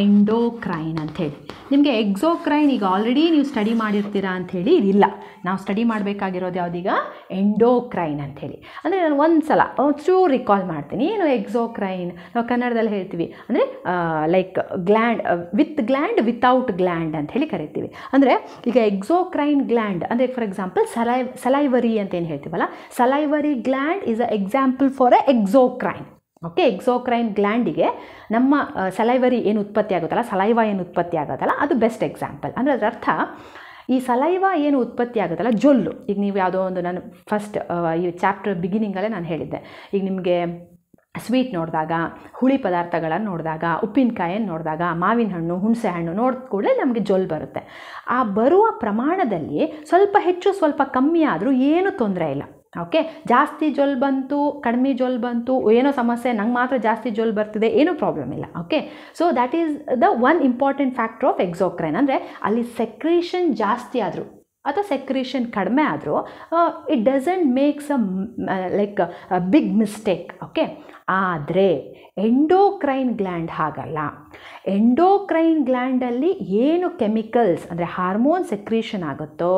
ಎಂಡೋಕ್ರೈನ್ ಅಂಥೇಳಿ. ನಿಮಗೆ ಎಕ್ಸೋಕ್ರೈನ್ ಈಗ ಆಲ್ರೆಡಿ ನೀವು ಸ್ಟಡಿ ಮಾಡಿರ್ತೀರಾ ಅಂಥೇಳಿ ಇಲ್ಲ. ನಾವು ಸ್ಟಡಿ ಮಾಡಬೇಕಾಗಿರೋದು ಯಾವುದೀಗ? ಎಂಡೋಕ್ರೈನ್ ಅಂಥೇಳಿ. ಅಂದರೆ ನಾನು ಒಂದು ಸಲ ಚೂರು ರಿಕಾಲ್ ಮಾಡ್ತೀನಿ. ಏನು ಎಕ್ಸೋಕ್ರೈನ್? ನಾವು ಕನ್ನಡದಲ್ಲಿ ಹೇಳ್ತೀವಿ ಅಂದರೆ ಲೈಕ್ ಗ್ಲ್ಯಾಂಡ್ ವಿತೌಟ್ ಗ್ಲ್ಯಾಂಡ್ ಅಂತ ಹೇಳಿ ಕರಿತೀವಿ. ಅಂದರೆ ಈಗ ಎಕ್ಸೋಕ್ರೈನ್ ಗ್ಲ್ಯಾಂಡ್ ಅಂದರೆ ಫಾರ್ ಎಕ್ಸಾಂಪಲ್ ಸಲೈವರಿ ಅಂತ ಏನು ಹೇಳ್ತೀವಲ್ಲ, salivary gland is a example for a exocrine. Okay, exocrine ಗ್ಲ್ಯಾಂಡಿಗೆ ನಮ್ಮ ಸಲೈವರಿ ಏನು ಉತ್ಪತ್ತಿ ಆಗುತ್ತಲ್ಲ, ಸಲೈವಾ ಏನು ಉತ್ಪತ್ತಿ ಆಗೋದಲ್ಲ, ಅದು ಬೆಸ್ಟ್ ಎಕ್ಸಾಂಪಲ್. ಅಂದರೆ ಅದರ ಅರ್ಥ, ಈ ಸಲೈವಾ ಏನು ಉತ್ಪತ್ತಿ ಆಗುತ್ತಲ್ಲ, ಜೊಲ್ಲು. ಈಗ ನೀವು ಯಾವುದೋ ಒಂದು, ನಾನು ಫಸ್ಟ್ ಈ ಚಾಪ್ಟರ್ ಬಿಗಿನಿಂಗಲ್ಲೇ ನಾನು ಹೇಳಿದ್ದೆ, ಈಗ ನಿಮಗೆ ಸ್ವೀಟ್ ನೋಡಿದಾಗ, ಹುಳಿ ಪದಾರ್ಥಗಳನ್ನು ನೋಡಿದಾಗ, ಉಪ್ಪಿನಕಾಯನ್ನು ನೋಡಿದಾಗ, ಮಾವಿನ ಹಣ್ಣು, ಹುಣಸೆ ಹಣ್ಣು ನೋಡಿದ ಕೂಡಲೇ ನಮಗೆ ಜೊಲ್ಲು ಬರುತ್ತೆ. ಆ ಬರುವ ಪ್ರಮಾಣದಲ್ಲಿ ಸ್ವಲ್ಪ ಹೆಚ್ಚು ಸ್ವಲ್ಪ ಕಮ್ಮಿ ಆದರೂ ಏನೂ ತೊಂದರೆ ಇಲ್ಲ. ಓಕೆ, ಜಾಸ್ತಿ ಜೊಲ್ಲು ಬಂತು, ಕಡಿಮೆ ಜೊಲ್ಲು ಬಂತು, ಏನೋ ಸಮಸ್ಯೆ, ನಂಗೆ ಮಾತ್ರ ಜಾಸ್ತಿ ಜೊಲ್ಲು ಬರ್ತಿದೆ, ಏನೂ ಪ್ರಾಬ್ಲಮ್ ಇಲ್ಲ. Okay, so that is the one important factor of exocrine. ಅಂದರೆ ಅಲ್ಲಿ ಸೆಕ್ರೇಷನ್ ಜಾಸ್ತಿ ಆದರೂ ಅಥವಾ ಸೆಕ್ರೇಷನ್ ಕಡಿಮೆ ಆದರೂ it doesn't makes like big mistake. Okay, ಆದರೆ ಎಂಡೋಕ್ರೈನ್ ಗ್ಲ್ಯಾಂಡ್ ಹಾಗಲ್ಲ. ಎಂಡೋಕ್ರೈನ್ ಗ್ಲ್ಯಾಂಡಲ್ಲಿ ಏನು ಕೆಮಿಕಲ್ಸ್ ಅಂದರೆ ಹಾರ್ಮೋನ್ ಸೆಕ್ರೇಷನ್ ಆಗುತ್ತೋ,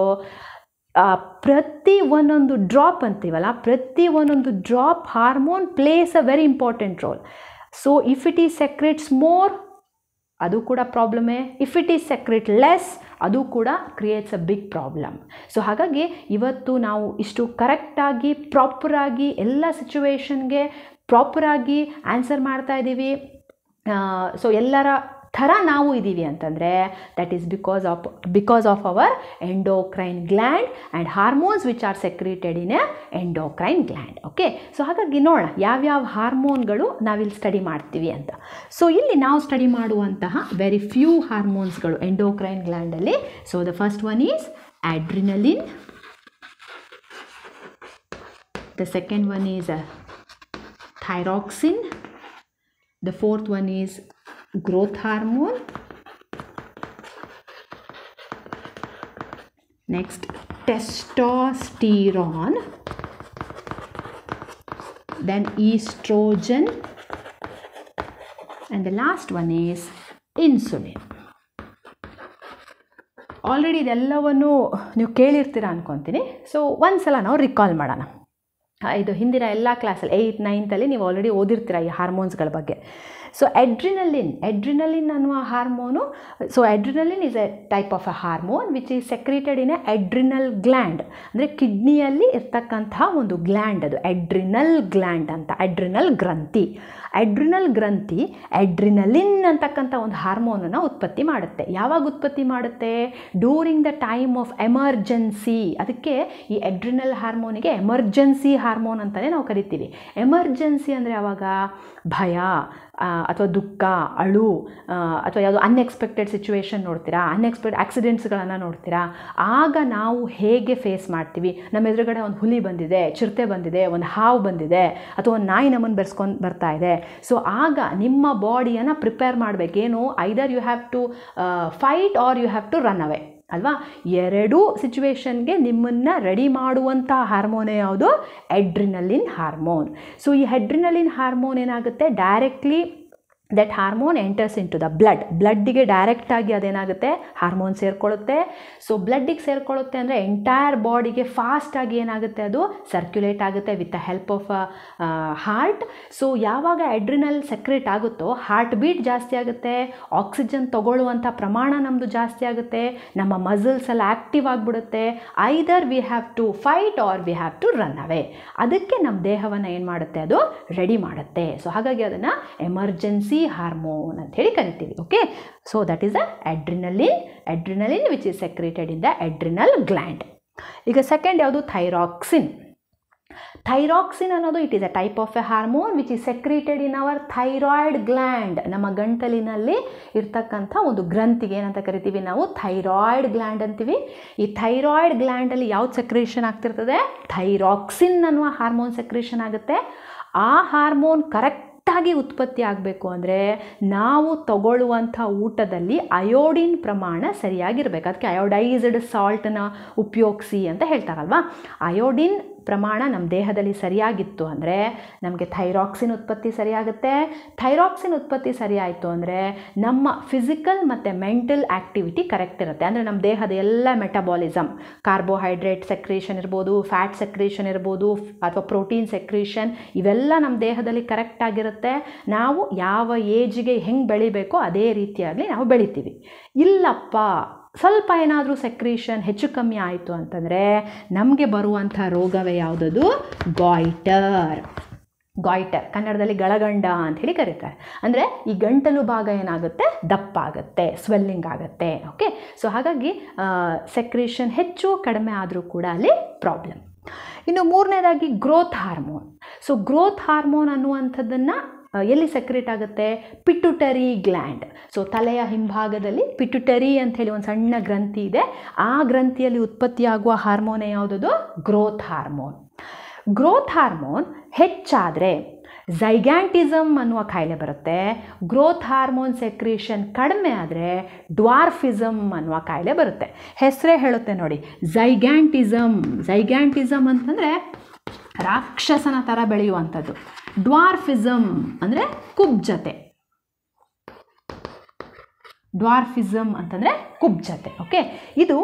ಪ್ರತಿ ಒಂದೊಂದು ಡ್ರಾಪ್ ಅಂತೀವಲ್ಲ, ಪ್ರತಿ ಒಂದೊಂದು drop hormone plays a very important role. So if it is secretes more, ಅದು ಕೂಡ ಪ್ರಾಬ್ಲಮೇ. If it is secrete less, ಅದು ಕೂಡ creates a big problem. So ಹಾಗಾಗಿ ಇವತ್ತು ನಾವು ಇಷ್ಟು ಕರೆಕ್ಟಾಗಿ ಪ್ರಾಪರಾಗಿ ಎಲ್ಲ ಸಿಚುವೇಶನ್ಗೆ ಪ್ರಾಪರಾಗಿ ಆನ್ಸರ್ ಮಾಡ್ತಾ ಇದ್ದೀವಿ. ಸೊ ಎಲ್ಲರ ಥರ ನಾವು ಇದ್ದೀವಿ ಅಂತಂದರೆ that is because of our endocrine gland and hormones which are secreted in A endocrine gland. Okay, so ಹಾಗಾಗಿ ನೋಡೋಣ ಯಾವ್ಯಾವ ಹಾರ್ಮೋನ್ಗಳು ನಾವಿಲ್ಲಿ ಸ್ಟಡಿ ಮಾಡ್ತೀವಿ ಅಂತ. ಸೊ ಇಲ್ಲಿ ನಾವು ಸ್ಟಡಿ ಮಾಡುವಂತಹ ವೆರಿ ಫ್ಯೂ ಹಾರ್ಮೋನ್ಸ್ಗಳು ಎಂಡೋಕ್ರೈನ್ ಗ್ಲ್ಯಾಂಡಲ್ಲಿ. So the first one is adrenaline, the second one is thyroxine, the fourth one is growth hormone, next testosterone, then estrogen, and the last one is insulin. Already ಇದೆಲ್ಲವನ್ನು ನೀವು ಕೇಳಿರ್ತೀರ ಅಂದ್ಕೊತೀನಿ. So ಒಂದು ಸಲ ನಾವು recall ಮಾಡೋಣ. ಇದು ಹಿಂದಿನ ಎಲ್ಲ ಕ್ಲಾಸಲ್ಲಿ 8th 9th ನೀವು ಆಲ್ರೆಡಿ ಓದಿರ್ತೀರ ಈ ಹಾರ್ಮೋನ್ಸ್ಗಳ ಬಗ್ಗೆ. ಸೊ ಎಡ್ರಿನಲಿನ್ ಅನ್ನುವ hormone, so ಎಡ್ರಿನಲಿನ್ is A type of a hormone which is ಸೆಕ್ರೇಟೆಡ್ in A adrenal gland. ಅಂದರೆ ಕಿಡ್ನಿಯಲ್ಲಿ ಇರ್ತಕ್ಕಂತಹ ಒಂದು ಗ್ಲ್ಯಾಂಡ್, ಅದು ಎಡ್ರಿನಲ್ ಗ್ಲ್ಯಾಂಡ್ ಅಂತ, ಎಡ್ರಿನಲ್ ಗ್ರಂಥಿ. ಎಡ್ರಿನಲ್ ಗ್ರಂಥಿ ಎಡ್ರಿನಲಿನ್ ಅಂತಕ್ಕಂಥ ಒಂದು ಹಾರ್ಮೋನನ್ನು ಉತ್ಪತ್ತಿ ಮಾಡುತ್ತೆ. ಯಾವಾಗ ಉತ್ಪತ್ತಿ ಮಾಡುತ್ತೆ? During the time of emergency. ಅದಕ್ಕೆ ಈ ಎಡ್ರಿನಲ್ ಹಾರ್ಮೋನಿಗೆ ಎಮರ್ಜೆನ್ಸಿ ಹಾರ್ಮೋನ್ ಅಂತಲೇ ನಾವು ಕರಿತೀವಿ. ಎಮರ್ಜೆನ್ಸಿ ಅಂದರೆ ಯಾವಾಗ? ಭಯ ಅಥವಾ ದುಃಖ, ಅಳು, ಅಥವಾ ಯಾವುದೋ ಅನ್ಎಕ್ಸ್ಪೆಕ್ಟೆಡ್ ಸಿಚುವೇಶನ್ ನೋಡ್ತೀರಾ, ಅನ್ಎಕ್ಸ್ಪೆಕ್ಟೆಡ್ ಆಕ್ಸಿಡೆಂಟ್ಸ್ಗಳನ್ನು ನೋಡ್ತೀರಾ, ಆಗ ನಾವು ಹೇಗೆ ಫೇಸ್ ಮಾಡ್ತೀವಿ? ನಮ್ಮ ಎದುರುಗಡೆ ಒಂದು ಹುಲಿ ಬಂದಿದೆ, ಚಿರತೆ ಬಂದಿದೆ, ಒಂದು ಹಾವು ಬಂದಿದೆ, ಅಥವಾ ಒಂದು ನಾಯಿ ನಮ್ಮನ್ನು ಬೆರೆಸ್ಕೊಂಡು ಬರ್ತಾ ಇದೆ. ಸೊ ಆಗ ನಿಮ್ಮ ಬಾಡಿಯನ್ನು ಪ್ರಿಪೇರ್ ಮಾಡಬೇಕೇನು? Either you have to fight or you have to run away. ಅಲ್ವಾ. ಎರಡೂ ಸಿಚುವೇಶನ್ಗೆ ನಿಮ್ಮನ್ನು ರೆಡಿ ಮಾಡುವಂಥ ಹಾರ್ಮೋನೇ ಯಾವುದು? Adrenaline hormone. ಸೊ ಈ ಅಡ್ರಿನಲಿನ್ ಹಾರ್ಮೋನ್ ಏನಾಗುತ್ತೆ, directly that hormone enters into the ಬ್ಲಡ್ಡಿಗೆ ಡೈರೆಕ್ಟಾಗಿ ಅದೇನಾಗುತ್ತೆ, ಹಾರ್ಮೋನ್ ಸೇರಿಕೊಳ್ಳುತ್ತೆ. ಸೊ ಬ್ಲಡ್ಡಿಗೆ ಸೇರಿಕೊಳ್ಳುತ್ತೆ ಅಂದರೆ ಎಂಟೈರ್ ಬಾಡಿಗೆ ಫಾಸ್ಟಾಗಿ ಏನಾಗುತ್ತೆ, ಅದು ಸರ್ಕ್ಯುಲೇಟ್ ಆಗುತ್ತೆ with the help of heart. So ಯಾವಾಗ ಅಡ್ರಿನಲ್ ಸೆಕ್ರೇಟ್ ಆಗುತ್ತೋ ಹಾರ್ಟ್ ಬೀಟ್ ಜಾಸ್ತಿ ಆಗುತ್ತೆ, ಆಕ್ಸಿಜನ್ ತಗೊಳ್ಳುವಂಥ ಪ್ರಮಾಣ ನಮ್ಮದು ಜಾಸ್ತಿ ಆಗುತ್ತೆ, ನಮ್ಮ ಮಸಲ್ಸ್ ಎಲ್ಲ ಆ್ಯಕ್ಟಿವ್ ಆಗಿಬಿಡುತ್ತೆ. Either we have to fight or we have to run away. ಅದಕ್ಕೆ ನಮ್ಮ ದೇಹವನ್ನು ಏನು ಮಾಡುತ್ತೆ, ಅದು ರೆಡಿ ಮಾಡುತ್ತೆ. ಸೊ ಹಾಗಾಗಿ ಅದನ್ನು ಎಮರ್ಜೆನ್ಸಿ ಹಾರ್ಮೋನ್ ಅಂತ ಹೇಳಿ ಕರಿತೀವಿ. Okay, so that is the adrenaline which is ಸೆಕ್ರೇಟೆಡ್ in the adrenal gland. ಈಗ ಸೆಕೆಂಡ್ ಯಾವುದು? ಥೈರಾಕ್ಸಿನ್. ಥೈರಾಕ್ಸಿನ್ ಅನ್ನೋದು it is a type of A hormone which is ಸೆಕ್ರೇಟೆಡ್ in our thyroid gland. ನಮ್ಮ ಗಂಟಲಿನಲ್ಲಿ ಇರ್ತಕ್ಕಂಥ ಒಂದು ಗ್ರಂಥಿಗೆ ಏನಂತ ಕರಿತೀವಿ ನಾವು? ಥೈರಾಯ್ಡ್ ಗ್ಲ್ಯಾಂಡ್ ಅಂತೀವಿ. ಈ ಥೈರಾಯ್ಡ್ ಗ್ಲ್ಯಾಂಡಲ್ಲಿ ಯಾವ್ದು ಸೆಕ್ರೇಷನ್ ಆಗ್ತಿರ್ತದೆ? ಥೈರಾಕ್ಸಿನ್ ಅನ್ನುವ ಹಾರ್ಮೋನ್ ಸೆಕ್ರೇಷನ್ ಆಗುತ್ತೆ. ಆ ಹಾರ್ಮೋನ್ ಕರೆಕ್ಟಾಗಿ ಉತ್ಪತ್ತಿ ಆಗಬೇಕು ಅಂದರೆ ನಾವು ತಗೊಳ್ಳುವಂಥ ಊಟದಲ್ಲಿ ಅಯೋಡಿನ್ ಪ್ರಮಾಣ ಸರಿಯಾಗಿರಬೇಕು. ಅದಕ್ಕೆ ಅಯೋಡೈಸ್ಡ್ ಸಾಲ್ಟನ್ನು ಉಪಯೋಗಿಸಿ ಅಂತ ಹೇಳ್ತಾರಲ್ವ. ಅಯೋಡಿನ್ ಪ್ರಮಾಣ ನಮ್ಮ ದೇಹದಲ್ಲಿ ಸರಿಯಾಗಿತ್ತು ಅಂದರೆ ನಮಗೆ ಥೈರಾಕ್ಸಿನ್ ಉತ್ಪತ್ತಿ ಸರಿಯಾಗುತ್ತೆ. ಥೈರಾಕ್ಸಿನ್ ಉತ್ಪತ್ತಿ ಸರಿಯಾಯಿತು ಅಂದರೆ ನಮ್ಮ ಫಿಸಿಕಲ್ ಮತ್ತು ಮೆಂಟಲ್ ಆ್ಯಕ್ಟಿವಿಟಿ ಕರೆಕ್ಟ್ ಇರುತ್ತೆ. ಅಂದರೆ ನಮ್ಮ ದೇಹದ ಎಲ್ಲ ಮೆಟಬಾಲಿಸಮ್, ಕಾರ್ಬೋಹೈಡ್ರೇಟ್ ಸೆಕ್ರೇಷನ್ ಇರ್ಬೋದು, ಫ್ಯಾಟ್ ಸೆಕ್ರೇಷನ್ ಇರ್ಬೋದು, ಅಥವಾ ಪ್ರೋಟೀನ್ ಸೆಕ್ರೇಷನ್, ಇವೆಲ್ಲ ನಮ್ಮ ದೇಹದಲ್ಲಿ ಕರೆಕ್ಟಾಗಿರುತ್ತೆ. ನಾವು ಯಾವ ಏಜಿಗೆ ಹೆಂಗೆ ಬೆಳಿಬೇಕೋ ಅದೇ ರೀತಿಯಾಗಿ ನಾವು ಬೆಳಿತೀವಿ. ಇಲ್ಲಪ್ಪ ಸ್ವಲ್ಪ ಏನಾದರೂ ಸೆಕ್ರೇಷನ್ ಹೆಚ್ಚು ಕಮ್ಮಿ ಆಯಿತು ಅಂತಂದರೆ ನಮಗೆ ಬರುವಂಥ ರೋಗವೇ ಯಾವುದದು? ಗಾಯ್ಟರ್, ಕನ್ನಡದಲ್ಲಿ ಗಳಗಂಡ ಅಂಥೇಳಿ ಕರೀತಾರೆ. ಅಂದರೆ ಈ ಗಂಟಲು ಭಾಗ ಏನಾಗುತ್ತೆ, ದಪ್ಪ ಆಗುತ್ತೆ, ಸ್ವೆಲ್ಲಿಂಗ್ ಆಗುತ್ತೆ. ಓಕೆ, ಸೊ ಹಾಗಾಗಿ ಸೆಕ್ರೇಷನ್ ಹೆಚ್ಚು ಕಡಿಮೆ ಆದರೂ ಕೂಡ ಅಲ್ಲಿ ಪ್ರಾಬ್ಲಮ್. ಇನ್ನು ಮೂರನೇದಾಗಿ growth hormone. So growth hormone ಅನ್ನುವಂಥದ್ದನ್ನು ಎಲ್ಲಿ ಸೆಕ್ರೇಟ್ ಆಗುತ್ತೆ? Pituitary gland. ಸೊ ತಲೆಯ ಹಿಂಭಾಗದಲ್ಲಿ ಪಿಟ್ಯುಟರಿ ಅಂಥೇಳಿ ಒಂದು ಸಣ್ಣ ಗ್ರಂಥಿ ಇದೆ. ಆ ಗ್ರಂಥಿಯಲ್ಲಿ ಉತ್ಪತ್ತಿಯಾಗುವ ಹಾರ್ಮೋನೇ ಯಾವುದದು? Growth hormone. ಗ್ರೋತ್ ಹಾರ್ಮೋನ್ ಹೆಚ್ಚಾದರೆ ಝೈಗ್ಯಾಂಟಿಸಮ್ ಅನ್ನುವ ಕಾಯಿಲೆ ಬರುತ್ತೆ. ಗ್ರೋತ್ ಹಾರ್ಮೋನ್ ಸೆಕ್ರೇಷನ್ ಕಡಿಮೆ ಆದರೆ ಡ್ವಾರ್ಫಿಸಮ್ ಅನ್ನುವ ಕಾಯಿಲೆ ಬರುತ್ತೆ. ಹೆಸರೇ ಹೇಳುತ್ತೆ ನೋಡಿ, ಝೈಗ್ಯಾಂಟಿಸಮ್ ಅಂತಂದರೆ ರಾಕ್ಷಸನ ಥರ ಬೆಳೆಯುವಂಥದ್ದು. ಡ್ವಾರ್ಫಿಸಮ್ ಅಂದರೆ ಕುಬ್ಜತೆ. ಓಕೆ, ಇದು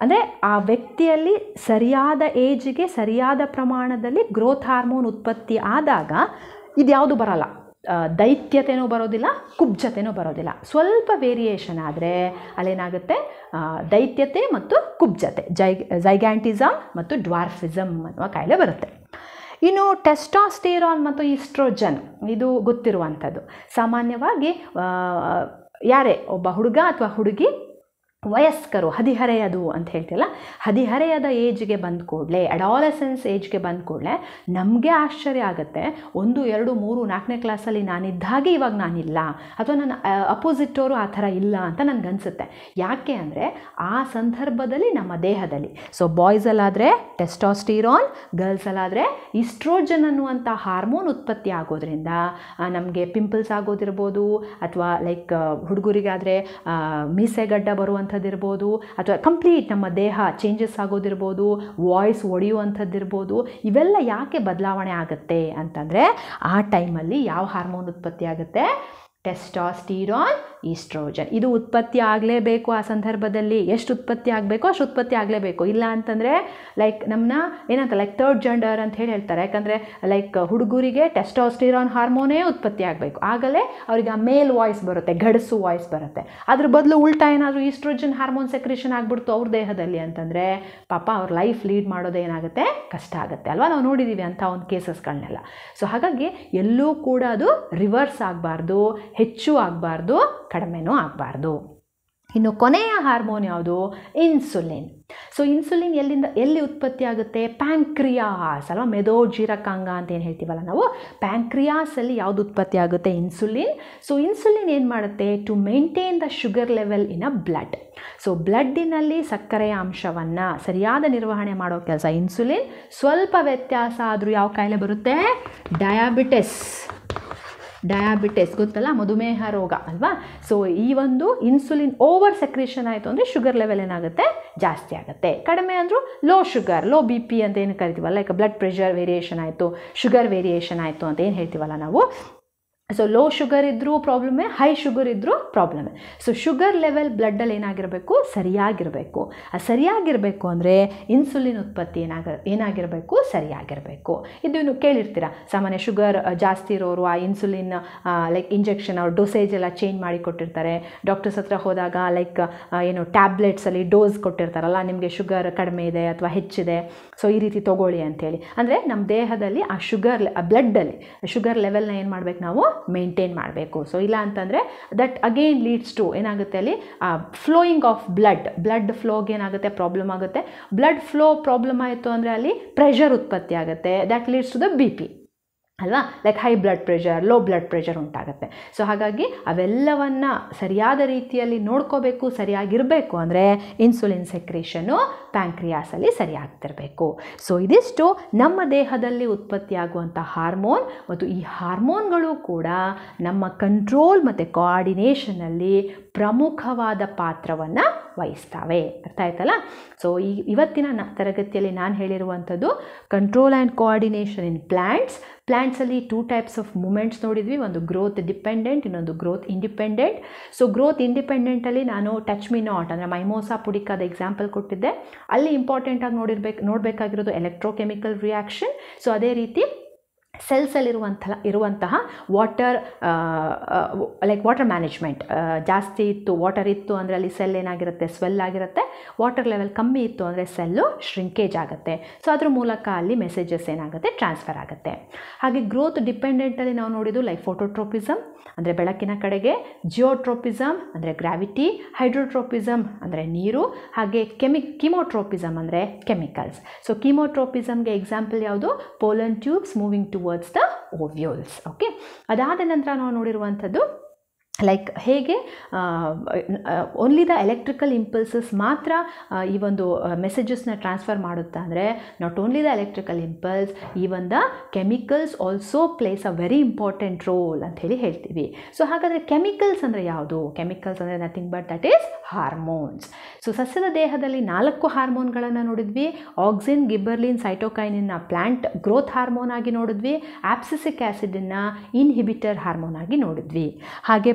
ಅಂದರೆ ಆ ವ್ಯಕ್ತಿಯಲ್ಲಿ ಸರಿಯಾದ ಏಜಿಗೆ ಸರಿಯಾದ ಪ್ರಮಾಣದಲ್ಲಿ ಗ್ರೋತ್ ಹಾರ್ಮೋನ್ ಉತ್ಪತ್ತಿ ಆದಾಗ ಇದ್ಯಾವುದು ಬರಲ್ಲ, ದೈತ್ಯತೆನೂ ಬರೋದಿಲ್ಲ, ಕುಬ್ಜತೆನೂ ಬರೋದಿಲ್ಲ. ಸ್ವಲ್ಪ ವೇರಿಯೇಷನ್ ಆದರೆ ಅಲ್ಲೇನಾಗುತ್ತೆ, ದೈತ್ಯತೆ ಮತ್ತು ಕುಬ್ಜತೆ, ಝೈಗ್ಯಾಂಟಿಸಮ್ ಮತ್ತು ಡ್ವಾರ್ಫಿಸಮ್ ಅನ್ನುವ ಕಾಯಿಲೆ ಬರುತ್ತೆ. ಇನ್ನು ಟೆಸ್ಟಾಸ್ಟೆರಾನ್ ಮತ್ತು ಈಸ್ಟ್ರೋಜನ್, ಇದು ಗೊತ್ತಿರುವಂಥದ್ದು. ಸಾಮಾನ್ಯವಾಗಿ ಯಾರೇ ಒಬ್ಬ ಹುಡುಗ ಅಥವಾ ಹುಡುಗಿ ವಯಸ್ಕರು, ಹದಿಹರೆಯದು ಅಂತ ಹೇಳ್ತಿಲ್ಲ, ಹದಿಹರೆಯದ ಏಜ್ಗೆ ಬಂದ ಕೂಡಲೇ, ಅಡಾಲಸೆನ್ಸ್ ಏಜ್ಗೆ ಬಂದ ಕೂಡಲೇ ನಮಗೆ ಆಶ್ಚರ್ಯ ಆಗುತ್ತೆ. 1, 2, 3, 4ನೇ ಕ್ಲಾಸಲ್ಲಿ ನಾನಿದ್ದಾಗೆ ಇವಾಗ ನಾನಿಲ್ಲ, ಅಥವಾ ನನ್ನ ಅಪೋಸಿಟವರು ಆ ಥರ ಇಲ್ಲ ಅಂತ ನನಗನ್ಸುತ್ತೆ. ಯಾಕೆ ಅಂದರೆ ಆ ಸಂದರ್ಭದಲ್ಲಿ ನಮ್ಮ ದೇಹದಲ್ಲಿ, ಸೊ ಬಾಯ್ಸಲ್ಲಾದರೆ ಟೆಸ್ಟಾಸ್ಟಿರಾನ್, ಗರ್ಲ್ಸಲ್ಲಾದರೆ ಈಸ್ಟ್ರೋಜನ್ ಅನ್ನುವಂಥ ಹಾರ್ಮೋನ್ ಉತ್ಪತ್ತಿ ಆಗೋದ್ರಿಂದ ನಮಗೆ ಪಿಂಪಲ್ಸ್ ಆಗೋದಿರ್ಬೋದು, ಅಥವಾ ಲೈಕ್ ಹುಡುಗರಿಗಾದರೆ ಮೀಸೆಗಡ್ಡ ಬರುವಂಥ ಇರ್ಬೋದು, ಅಥವಾ ಕಂಪ್ಲೀಟ್ ನಮ್ಮ ದೇಹ ಚೇಂಜಸ್ ಆಗೋದಿರ್ಬೋದು, ವಾಯ್ಸ್ ಒಡೆಯುವಂಥದ್ದಿರ್ಬೋದು. ಇವೆಲ್ಲ ಯಾಕೆ ಬದಲಾವಣೆ ಆಗುತ್ತೆ ಅಂತಂದರೆ ಆ ಟೈಮಲ್ಲಿ ಯಾವ ಹಾರ್ಮೋನ್ ಉತ್ಪತ್ತಿ ಆಗುತ್ತೆ? ಟೆಸ್ಟಾಸ್ಟಿರಾನ್, ಈಸ್ಟ್ರೋಜನ್. ಇದು ಉತ್ಪತ್ತಿ ಆಗಲೇಬೇಕು. ಆ ಸಂದರ್ಭದಲ್ಲಿ ಎಷ್ಟು ಉತ್ಪತ್ತಿ ಆಗಬೇಕೋ ಅಷ್ಟು ಉತ್ಪತ್ತಿ ಆಗಲೇಬೇಕು. ಇಲ್ಲ ಅಂತಂದರೆ ಲೈಕ್ ನಮ್ಮನ್ನ ಏನಂತ ಲೈಕ್ ಥರ್ಡ್ ಜೆಂಡರ್ ಅಂತ ಹೇಳ್ತಾರೆ. ಯಾಕಂದರೆ ಲೈಕ್ ಹುಡುಗರಿಗೆ ಟೆಸ್ಟಾಸ್ಟಿರಾನ್ ಹಾರ್ಮೋನೇ ಉತ್ಪತ್ತಿ ಆಗಬೇಕು, ಆಗಲೇ ಅವ್ರಿಗೆ ಆ ಮೇಲ್ ವಾಯ್ಸ್ ಬರುತ್ತೆ, ಗಡಸು ವಾಯ್ಸ್ ಬರುತ್ತೆ. ಅದ್ರ ಬದಲು ಉಲ್ಟಾ ಏನಾದರೂ ಈಸ್ಟ್ರೋಜನ್ ಹಾರ್ಮೋನ್ ಸೆಕ್ರೇಷನ್ ಆಗಿಬಿಡ್ತು ಅವ್ರ ದೇಹದಲ್ಲಿ ಅಂತಂದರೆ ಪಾಪ ಅವ್ರ ಲೈಫ್ ಲೀಡ್ ಮಾಡೋದು ಏನಾಗುತ್ತೆ, ಕಷ್ಟ ಆಗುತ್ತೆ ಅಲ್ವಾ. ನಾವು ನೋಡಿದ್ದೀವಿ ಅಂಥ ಒಂದು ಕೇಸಸ್ಗಳನ್ನೆಲ್ಲ. ಸೊ ಹಾಗಾಗಿ ಎಲ್ಲೂ ಕೂಡ ಅದು ರಿವರ್ಸ್ ಆಗಬಾರ್ದು, ಹೆಚ್ಚು ಆಗಬಾರ್ದು, ಕಡಿಮೆನೂ ಆಗಬಾರ್ದು. ಇನ್ನು ಕೊನೆಯ ಹಾರ್ಮೋನ್ ಯಾವುದು? ಇನ್ಸುಲಿನ್. ಸೊ ಇನ್ಸುಲಿನ್ ಎಲ್ಲಿ ಉತ್ಪತ್ತಿ ಆಗುತ್ತೆ? ಪ್ಯಾಂಕ್ರಿಯಾಸ್ ಅಲ್ವಾ, ಮೆದೋಜೀರಕಾಂಗ ಅಂತ ಏನು ಹೇಳ್ತೀವಲ್ಲ ನಾವು, ಪ್ಯಾಂಕ್ರಿಯಾಸಲ್ಲಿ ಯಾವುದು ಉತ್ಪತ್ತಿ ಆಗುತ್ತೆ? ಇನ್ಸುಲಿನ್. ಸೊ ಇನ್ಸುಲಿನ್ ಏನು ಮಾಡುತ್ತೆ? To maintain the sugar level in a blood. So ಬ್ಲಡ್ಡಿನಲ್ಲಿ ಸಕ್ಕರೆಯ ಅಂಶವನ್ನು ಸರಿಯಾದ ನಿರ್ವಹಣೆ ಮಾಡೋ ಕೆಲಸ ಇನ್ಸುಲಿನ್. ಸ್ವಲ್ಪ ವ್ಯತ್ಯಾಸ ಆದರೂ ಯಾವ ಕಾಯಿಲೆ ಬರುತ್ತೆ? ಡಯಾಬಿಟಿಸ್. ಡಯಾಬಿಟಿಸ್ ಗೊತ್ತಲ್ಲ, ಮಧುಮೇಹ ರೋಗ ಅಲ್ವಾ. ಸೊ ಈ ಒಂದು ಇನ್ಸುಲಿನ್ ಓವರ್ ಸೆಕ್ರೇಷನ್ ಆಯಿತು ಅಂದರೆ ಶುಗರ್ ಲೆವೆಲ್ ಏನಾಗುತ್ತೆ, ಜಾಸ್ತಿ ಆಗುತ್ತೆ. ಕಡಿಮೆ ಅಂದರೂ low sugar, low B P ಅಂತ ಏನು ಕರಿತೀವಲ್ಲ, ಲೈಕ್ ಬ್ಲಡ್ ಪ್ರೆಷರ್ ವೇರಿಯೇಷನ್ ಆಯಿತು, ಶುಗರ್ ವೇರಿಯೇಷನ್ ಆಯಿತು ಅಂತ ಏನು ಹೇಳ್ತೀವಲ್ಲ ನಾವು. ಸೊ ಲೋ ಶುಗರ್ ಇದ್ದರೂ ಪ್ರಾಬ್ಲಮ್ಮೇ, ಹೈ ಶುಗರ್ ಇದ್ದರೂ ಪ್ರಾಬ್ಲಮ್ಮೇ. ಸೊ ಶುಗರ್ ಲೆವೆಲ್ ಬ್ಲಡ್ಡಲ್ಲಿ ಏನಾಗಿರಬೇಕು, ಸರಿಯಾಗಿರಬೇಕು. ಸರಿಯಾಗಿರಬೇಕು ಅಂದರೆ ಇನ್ಸುಲಿನ್ ಉತ್ಪತ್ತಿ ಏನಾಗಿರಬೇಕು, ಸರಿಯಾಗಿರಬೇಕು. ಇದು ಕೇಳಿರ್ತೀರ, ಸಾಮಾನ್ಯ ಶುಗರ್ ಜಾಸ್ತಿ ಇರೋರು ಆ ಇನ್ಸುಲಿನ್ ಲೈಕ್ ಇಂಜೆಕ್ಷನ್ ಅವ್ರ ಡೋಸೇಜ್ ಎಲ್ಲ ಚೇಂಜ್ ಮಾಡಿ ಕೊಟ್ಟಿರ್ತಾರೆ. ಡಾಕ್ಟರ್ಸ್ ಹತ್ರ ಹೋದಾಗ ಲೈಕ್ ಏನು ಟ್ಯಾಬ್ಲೆಟ್ಸಲ್ಲಿ ಡೋಸ್ ಕೊಟ್ಟಿರ್ತಾರಲ್ಲ, ನಿಮಗೆ ಶುಗರ್ ಕಡಿಮೆ ಇದೆ ಅಥವಾ ಹೆಚ್ಚಿದೆ, ಸೊ ಈ ರೀತಿ ತೊಗೊಳ್ಳಿ ಅಂಥೇಳಿ. ಅಂದರೆ ನಮ್ಮ ದೇಹದಲ್ಲಿ ಆ ಶುಗರ್ ಬ್ಲಡ್ಡಲ್ಲಿ ಶುಗರ್ ಲೆವೆಲ್ನ ಏನು ಮಾಡಬೇಕು, ನಾವು ಮೇಂಟೈನ್ ಮಾಡಬೇಕು. ಸೊ ಇಲ್ಲ ಅಂತಂದರೆ ದಟ್ ಅಗೇನ್ ಲೀಡ್ಸ್ ಟು ಏನಾಗುತ್ತೆ, ಅಲ್ಲಿ ಫ್ಲೋಯಿಂಗ್ ಆಫ್ ಬ್ಲಡ್ ಫ್ಲೋಗೆ ಏನಾಗುತ್ತೆ, ಪ್ರಾಬ್ಲಮ್ ಆಗುತ್ತೆ. ಬ್ಲಡ್ ಫ್ಲೋ ಪ್ರಾಬ್ಲಮ್ ಆಯಿತು ಅಂದರೆ ಅಲ್ಲಿ ಪ್ರೆಷರ್ ಉತ್ಪತ್ತಿ ಆಗುತ್ತೆ, that leads to the B P ಅಲ್ವಾ, like high blood pressure, low blood pressure ಉಂಟಾಗುತ್ತೆ. ಸೊ ಹಾಗಾಗಿ ಅವೆಲ್ಲವನ್ನು ಸರಿಯಾದ ರೀತಿಯಲ್ಲಿ ನೋಡ್ಕೋಬೇಕು. ಸರಿಯಾಗಿರಬೇಕು ಅಂದರೆ ಇನ್ಸುಲಿನ್ ಸೆಕ್ರೇಷನು ಪ್ಯಾಂಕ್ರಿಯಾಸಲ್ಲಿ ಸರಿಯಾಗ್ತಿರಬೇಕು. ಸೊ ಇದಿಷ್ಟು ನಮ್ಮ ದೇಹದಲ್ಲಿ ಉತ್ಪತ್ತಿಯಾಗುವಂಥ ಹಾರ್ಮೋನ್, ಮತ್ತು ಈ ಹಾರ್ಮೋನ್ಗಳು ಕೂಡ ನಮ್ಮ ಕಂಟ್ರೋಲ್ ಮತ್ತು ಕೋಆರ್ಡಿನೇಷನಲ್ಲಿ ಪ್ರಮುಖವಾದ ಪಾತ್ರವನ್ನು ವಹಿಸ್ತವೆ. ಅರ್ಥ ಆಯ್ತಲ್ಲ. ಸೊ ಇವತ್ತಿನ ತರಗತಿಯಲ್ಲಿ ನಾನು ಹೇಳಿರುವಂಥದ್ದು ಕಂಟ್ರೋಲ್ ಆ್ಯಂಡ್ ಕೋಆರ್ಡಿನೇಷನ್ ಇನ್ ಪ್ಲ್ಯಾಂಟ್ಸಲ್ಲಿ 2 ಟೈಪ್ಸ್ ಆಫ್ ಮೂಮೆಂಟ್ಸ್ ನೋಡಿದ್ವಿ. ಒಂದು ಗ್ರೋತ್ ಡಿಪೆಂಡೆಂಟ್, ಇನ್ನೊಂದು ಗ್ರೋತ್ ಇಂಡಿಪೆಂಡೆಂಟ್. ಸೊ ಗ್ರೋತ್ ಇಂಡಿಪೆಂಡೆಂಟಲ್ಲಿ ನಾನು ಟಚ್ ಮಿ ನಾಟ್ ಅಂದರೆ ಮೈಮೋಸಾ ಪುಡಿಕಾದ ಎಕ್ಸಾಂಪಲ್ ಕೊಟ್ಟಿದ್ದೆ. ಅಲ್ಲಿ ಇಂಪಾರ್ಟೆಂಟಾಗಿ ನೋಡಬೇಕಾಗಿರೋದು ಎಲೆಕ್ಟ್ರೋಕೆಮಿಕಲ್ ರಿಯಾಕ್ಷನ್. ಸೊ ಅದೇ ರೀತಿ ಸೆಲ್ಸಲ್ಲಿರುವಂತಹ ವಾಟರ್ ಲೈಕ್ ವಾಟರ್ ಮ್ಯಾನೇಜ್ಮೆಂಟ್. ಜಾಸ್ತಿ ಇತ್ತು, ವಾಟರ್ ಇತ್ತು ಅಂದರೆ ಅಲ್ಲಿ ಸೆಲ್ ಏನಾಗಿರುತ್ತೆ, ಸ್ವೆಲ್ ಆಗಿರುತ್ತೆ. ವಾಟರ್ ಲೆವೆಲ್ ಕಮ್ಮಿ ಇತ್ತು ಅಂದರೆ ಸೆಲ್ಲು ಶ್ರಿಂಕೇಜ್ ಆಗುತ್ತೆ. ಸೊ ಅದ್ರ ಮೂಲಕ ಅಲ್ಲಿ ಮೆಸೇಜಸ್ ಏನಾಗುತ್ತೆ, ಟ್ರಾನ್ಸ್ಫರ್ ಆಗುತ್ತೆ. ಹಾಗೆ ಗ್ರೋತ್ ಡಿಪೆಂಡೆಂಟಲ್ಲಿ ನಾವು ನೋಡಿದ್ದು ಲೈಕ್ ಫೋಟೋಟ್ರೋಪಿಸಮ್ ಅಂದರೆ ಬೆಳಕಿನ ಕಡೆಗೆ, ಜಿಯೋಟ್ರೋಪಿಸಮ್ ಅಂದರೆ ಗ್ರಾವಿಟಿ, ಹೈಡ್ರೋಟ್ರೋಪಿಸಮ್ ಅಂದರೆ ನೀರು, ಹಾಗೆ ಕಿಮೋಟ್ರೋಪಿಸಮ್ ಅಂದರೆ ಕೆಮಿಕಲ್ಸ್. ಸೊ ಕಿಮೋಟ್ರೋಪಿಸಮ್ಗೆ ಎಕ್ಸಾಂಪಲ್ ಯಾವುದು, pollen tubes moving towards the ovules. Okay, ಅದಾದ ನಂತರ ನಾವು ನೋಡಿರುವಂಥದ್ದು ಲೈಕ್ ಹೇಗೆ ಓನ್ಲಿ ದ ಎಲೆಕ್ಟ್ರಿಕಲ್ ಇಂಪಲ್ಸಸ್ ಮಾತ್ರ ಈ ಒಂದು ಮೆಸೇಜಸ್ನ ಟ್ರಾನ್ಸ್ಫರ್ ಮಾಡುತ್ತಾ ಅಂದರೆ not only the electrical impulse, even the chemicals also place a very important roll ಅಂತ ಹೇಳಿ ಹೇಳ್ತೀವಿ. ಸೊ ಹಾಗಾದರೆ ಕೆಮಿಕಲ್ಸ್ ಅಂದರೆ ಯಾವುದು? ಕೆಮಿಕಲ್ಸ್ ಅಂದರೆ nothing but that is hormones. So ಸಸ್ಯದ ದೇಹದಲ್ಲಿ 4 ಹಾರ್ಮೋನ್ಗಳನ್ನು ನೋಡಿದ್ವಿ. ಆಕ್ಸಿನ್, ಗಿಬ್ಬರ್ಲಿನ್, ಸೈಟೋಕೈನಿನ್ನ ಪ್ಲಾಂಟ್ ಗ್ರೋತ್ ಹಾರ್ಮೋನ್ ಆಗಿ ನೋಡಿದ್ವಿ. ಆಪ್ಸಿಸಿಕ್ ಆ್ಯಸಿಡನ್ನು ಇನ್ಹಿಬಿಟರ್ ಹಾರ್ಮೋನ್ ಆಗಿ ನೋಡಿದ್ವಿ. ಹಾಗೆ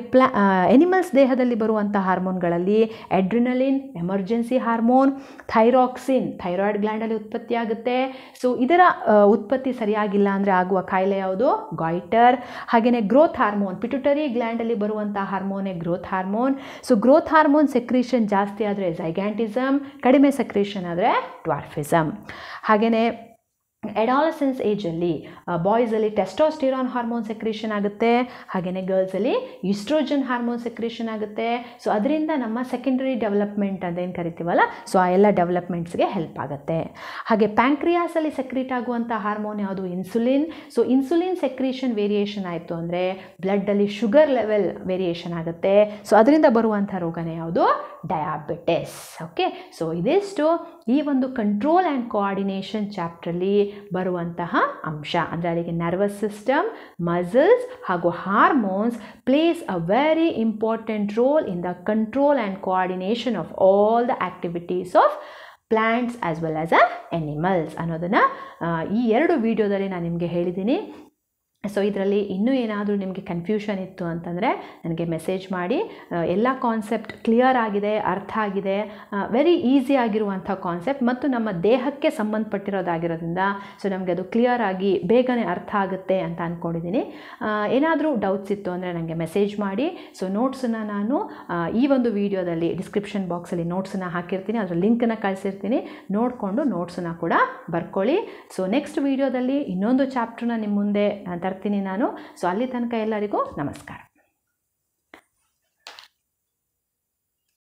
ಎನಿಮಲ್ಸ್ ದೇಹದಲ್ಲಿ ಬರುವಂಥ ಹಾರ್ಮೋನ್ಗಳಲ್ಲಿ adrenaline emergency hormone, thyroxine thyroid ಗ್ಲ್ಯಾಂಡಲ್ಲಿ ಉತ್ಪತ್ತಿಯಾಗುತ್ತೆ. ಸೊ ಇದರ ಉತ್ಪತ್ತಿ ಸರಿಯಾಗಿಲ್ಲ ಅಂದರೆ ಆಗುವ ಕಾಯಿಲೆ ಯಾವುದು? ಗಾಯ್ಟರ್. ಹಾಗೆಯೇ ಗ್ರೋತ್ ಹಾರ್ಮೋನ್ ಪಿಟ್ಯುಟರಿ ಗ್ಲ್ಯಾಂಡಲ್ಲಿ ಬರುವಂಥ ಹಾರ್ಮೋನೇ growth hormone. So growth hormone secretion ಜಾಸ್ತಿ ಆದರೆ ಝೈಗ್ಯಾಂಟಿಸಮ್, ಕಡಿಮೆ ಸೆಕ್ರೇಷನ್ ಆದರೆ ಡ್ವಾರ್ಫಿಸಮ್. ಹಾಗೆಯೇ ಎಡಾಲಸೆನ್ಸ್ ಏಜಲ್ಲಿ ಬಾಯ್ಸಲ್ಲಿ ಟೆಸ್ಟೋಸ್ಟಿರಾನ್ ಹಾರ್ಮೋನ್ ಸೆಕ್ರೇಷನ್ ಆಗುತ್ತೆ. ಹಾಗೆಯೇ ಗರ್ಲ್ಸಲ್ಲಿ ಈಸ್ಟ್ರೋಜನ್ ಹಾರ್ಮೋನ್ ಸೆಕ್ರೇಷನ್ ಆಗುತ್ತೆ. ಸೊ ಅದರಿಂದ ನಮ್ಮ ಸೆಕೆಂಡರಿ ಡೆವಲಪ್ಮೆಂಟ್ ಅಂತ ಏನು ಕರಿತೀವಲ್ಲ, ಸೊ ಆ ಎಲ್ಲ ಡೆವಲಪ್ಮೆಂಟ್ಸ್ಗೆ ಹೆಲ್ಪ್ ಆಗುತ್ತೆ. ಹಾಗೆ ಪ್ಯಾಂಕ್ರಿಯಾಸಲ್ಲಿ ಸೆಕ್ರೇಟ್ ಆಗುವಂಥ ಹಾರ್ಮೋನ್ ಯಾವುದು? Insulin. So insulin secretion variation ಆಯಿತು ಅಂದರೆ ಬ್ಲಡ್ಡಲ್ಲಿ ಶುಗರ್ ಲೆವೆಲ್ ವೇರಿಯೇಷನ್ ಆಗುತ್ತೆ. ಸೊ ಅದರಿಂದ ಬರುವಂಥ ರೋಗನೇ ಯಾವುದು? ಡಯಾಬಿಟಿಸ್. ಓಕೆ, ಸೊ ಇದಿಷ್ಟು ಈ ಒಂದು ಕಂಟ್ರೋಲ್ ಆ್ಯಂಡ್ ಕೋಆರ್ಡಿನೇಷನ್ ಚಾಪ್ಟ್ರಲ್ಲಿ ಬರುವಂತಹ ಅಂಶ. ಅಂದರೆ ಅಲ್ಲಿಗೆ ನರ್ವಸ್ ಸಿಸ್ಟಮ್, ಮಸಲ್ಸ್ ಹಾಗೂ hormones place a very important role in the control and coordination of all the activities of plants as well as animals ಅನ್ನೋದನ್ನು ಈ 2 ವಿಡಿಯೋದಲ್ಲಿ ನಾನು ನಿಮಗೆ ಹೇಳಿದ್ದೀನಿ. ಸೊ ಇದರಲ್ಲಿ ಇನ್ನೂ ಏನಾದರೂ ನಿಮಗೆ ಕನ್ಫ್ಯೂಷನ್ ಇತ್ತು ಅಂತಂದರೆ ನನಗೆ ಮೆಸೇಜ್ ಮಾಡಿ. ಎಲ್ಲ ಕಾನ್ಸೆಪ್ಟ್ ಕ್ಲಿಯರ್ ಆಗಿದೆ, ಅರ್ಥ ಆಗಿದೆ, ವೆರಿ ಈಸಿ ಆಗಿರುವಂಥ ಕಾನ್ಸೆಪ್ಟ್ ಮತ್ತು ನಮ್ಮ ದೇಹಕ್ಕೆ ಸಂಬಂಧಪಟ್ಟಿರೋದಾಗಿರೋದ್ರಿಂದ ಸೊ ನಮಗೆ ಅದು ಕ್ಲಿಯರ್ ಆಗಿ ಬೇಗನೆ ಅರ್ಥ ಆಗುತ್ತೆ ಅಂತ ಅಂದ್ಕೊಂಡಿದ್ದೀನಿ. ಏನಾದರೂ ಡೌಟ್ಸ್ ಇತ್ತು ಅಂದರೆ ನನಗೆ ಮೆಸೇಜ್ ಮಾಡಿ. ಸೊ ನೋಟ್ಸನ್ನು ನಾನು ಈ ಒಂದು ವಿಡಿಯೋದಲ್ಲಿ ಡಿಸ್ಕ್ರಿಪ್ಷನ್ ಬಾಕ್ಸಲ್ಲಿ ನೋಟ್ಸನ್ನು ಹಾಕಿರ್ತೀನಿ, ಅದರ ಲಿಂಕನ್ನು ಕಳಿಸಿರ್ತೀನಿ, ನೋಡಿಕೊಂಡು ನೋಟ್ಸನ್ನು ಕೂಡ ಬರ್ಕೊಳ್ಳಿ. ಸೊ ನೆಕ್ಸ್ಟ್ ವಿಡಿಯೋದಲ್ಲಿ ಇನ್ನೊಂದು ಚಾಪ್ಟರ್ನ ನಿಮ್ಮ ಮುಂದೆ ತರ್ತೀನಿ ನಾನು. ಸೊ ಅಲ್ಲಿ ತನಕ ಎಲ್ಲರಿಗೂ ನಮಸ್ಕಾರ.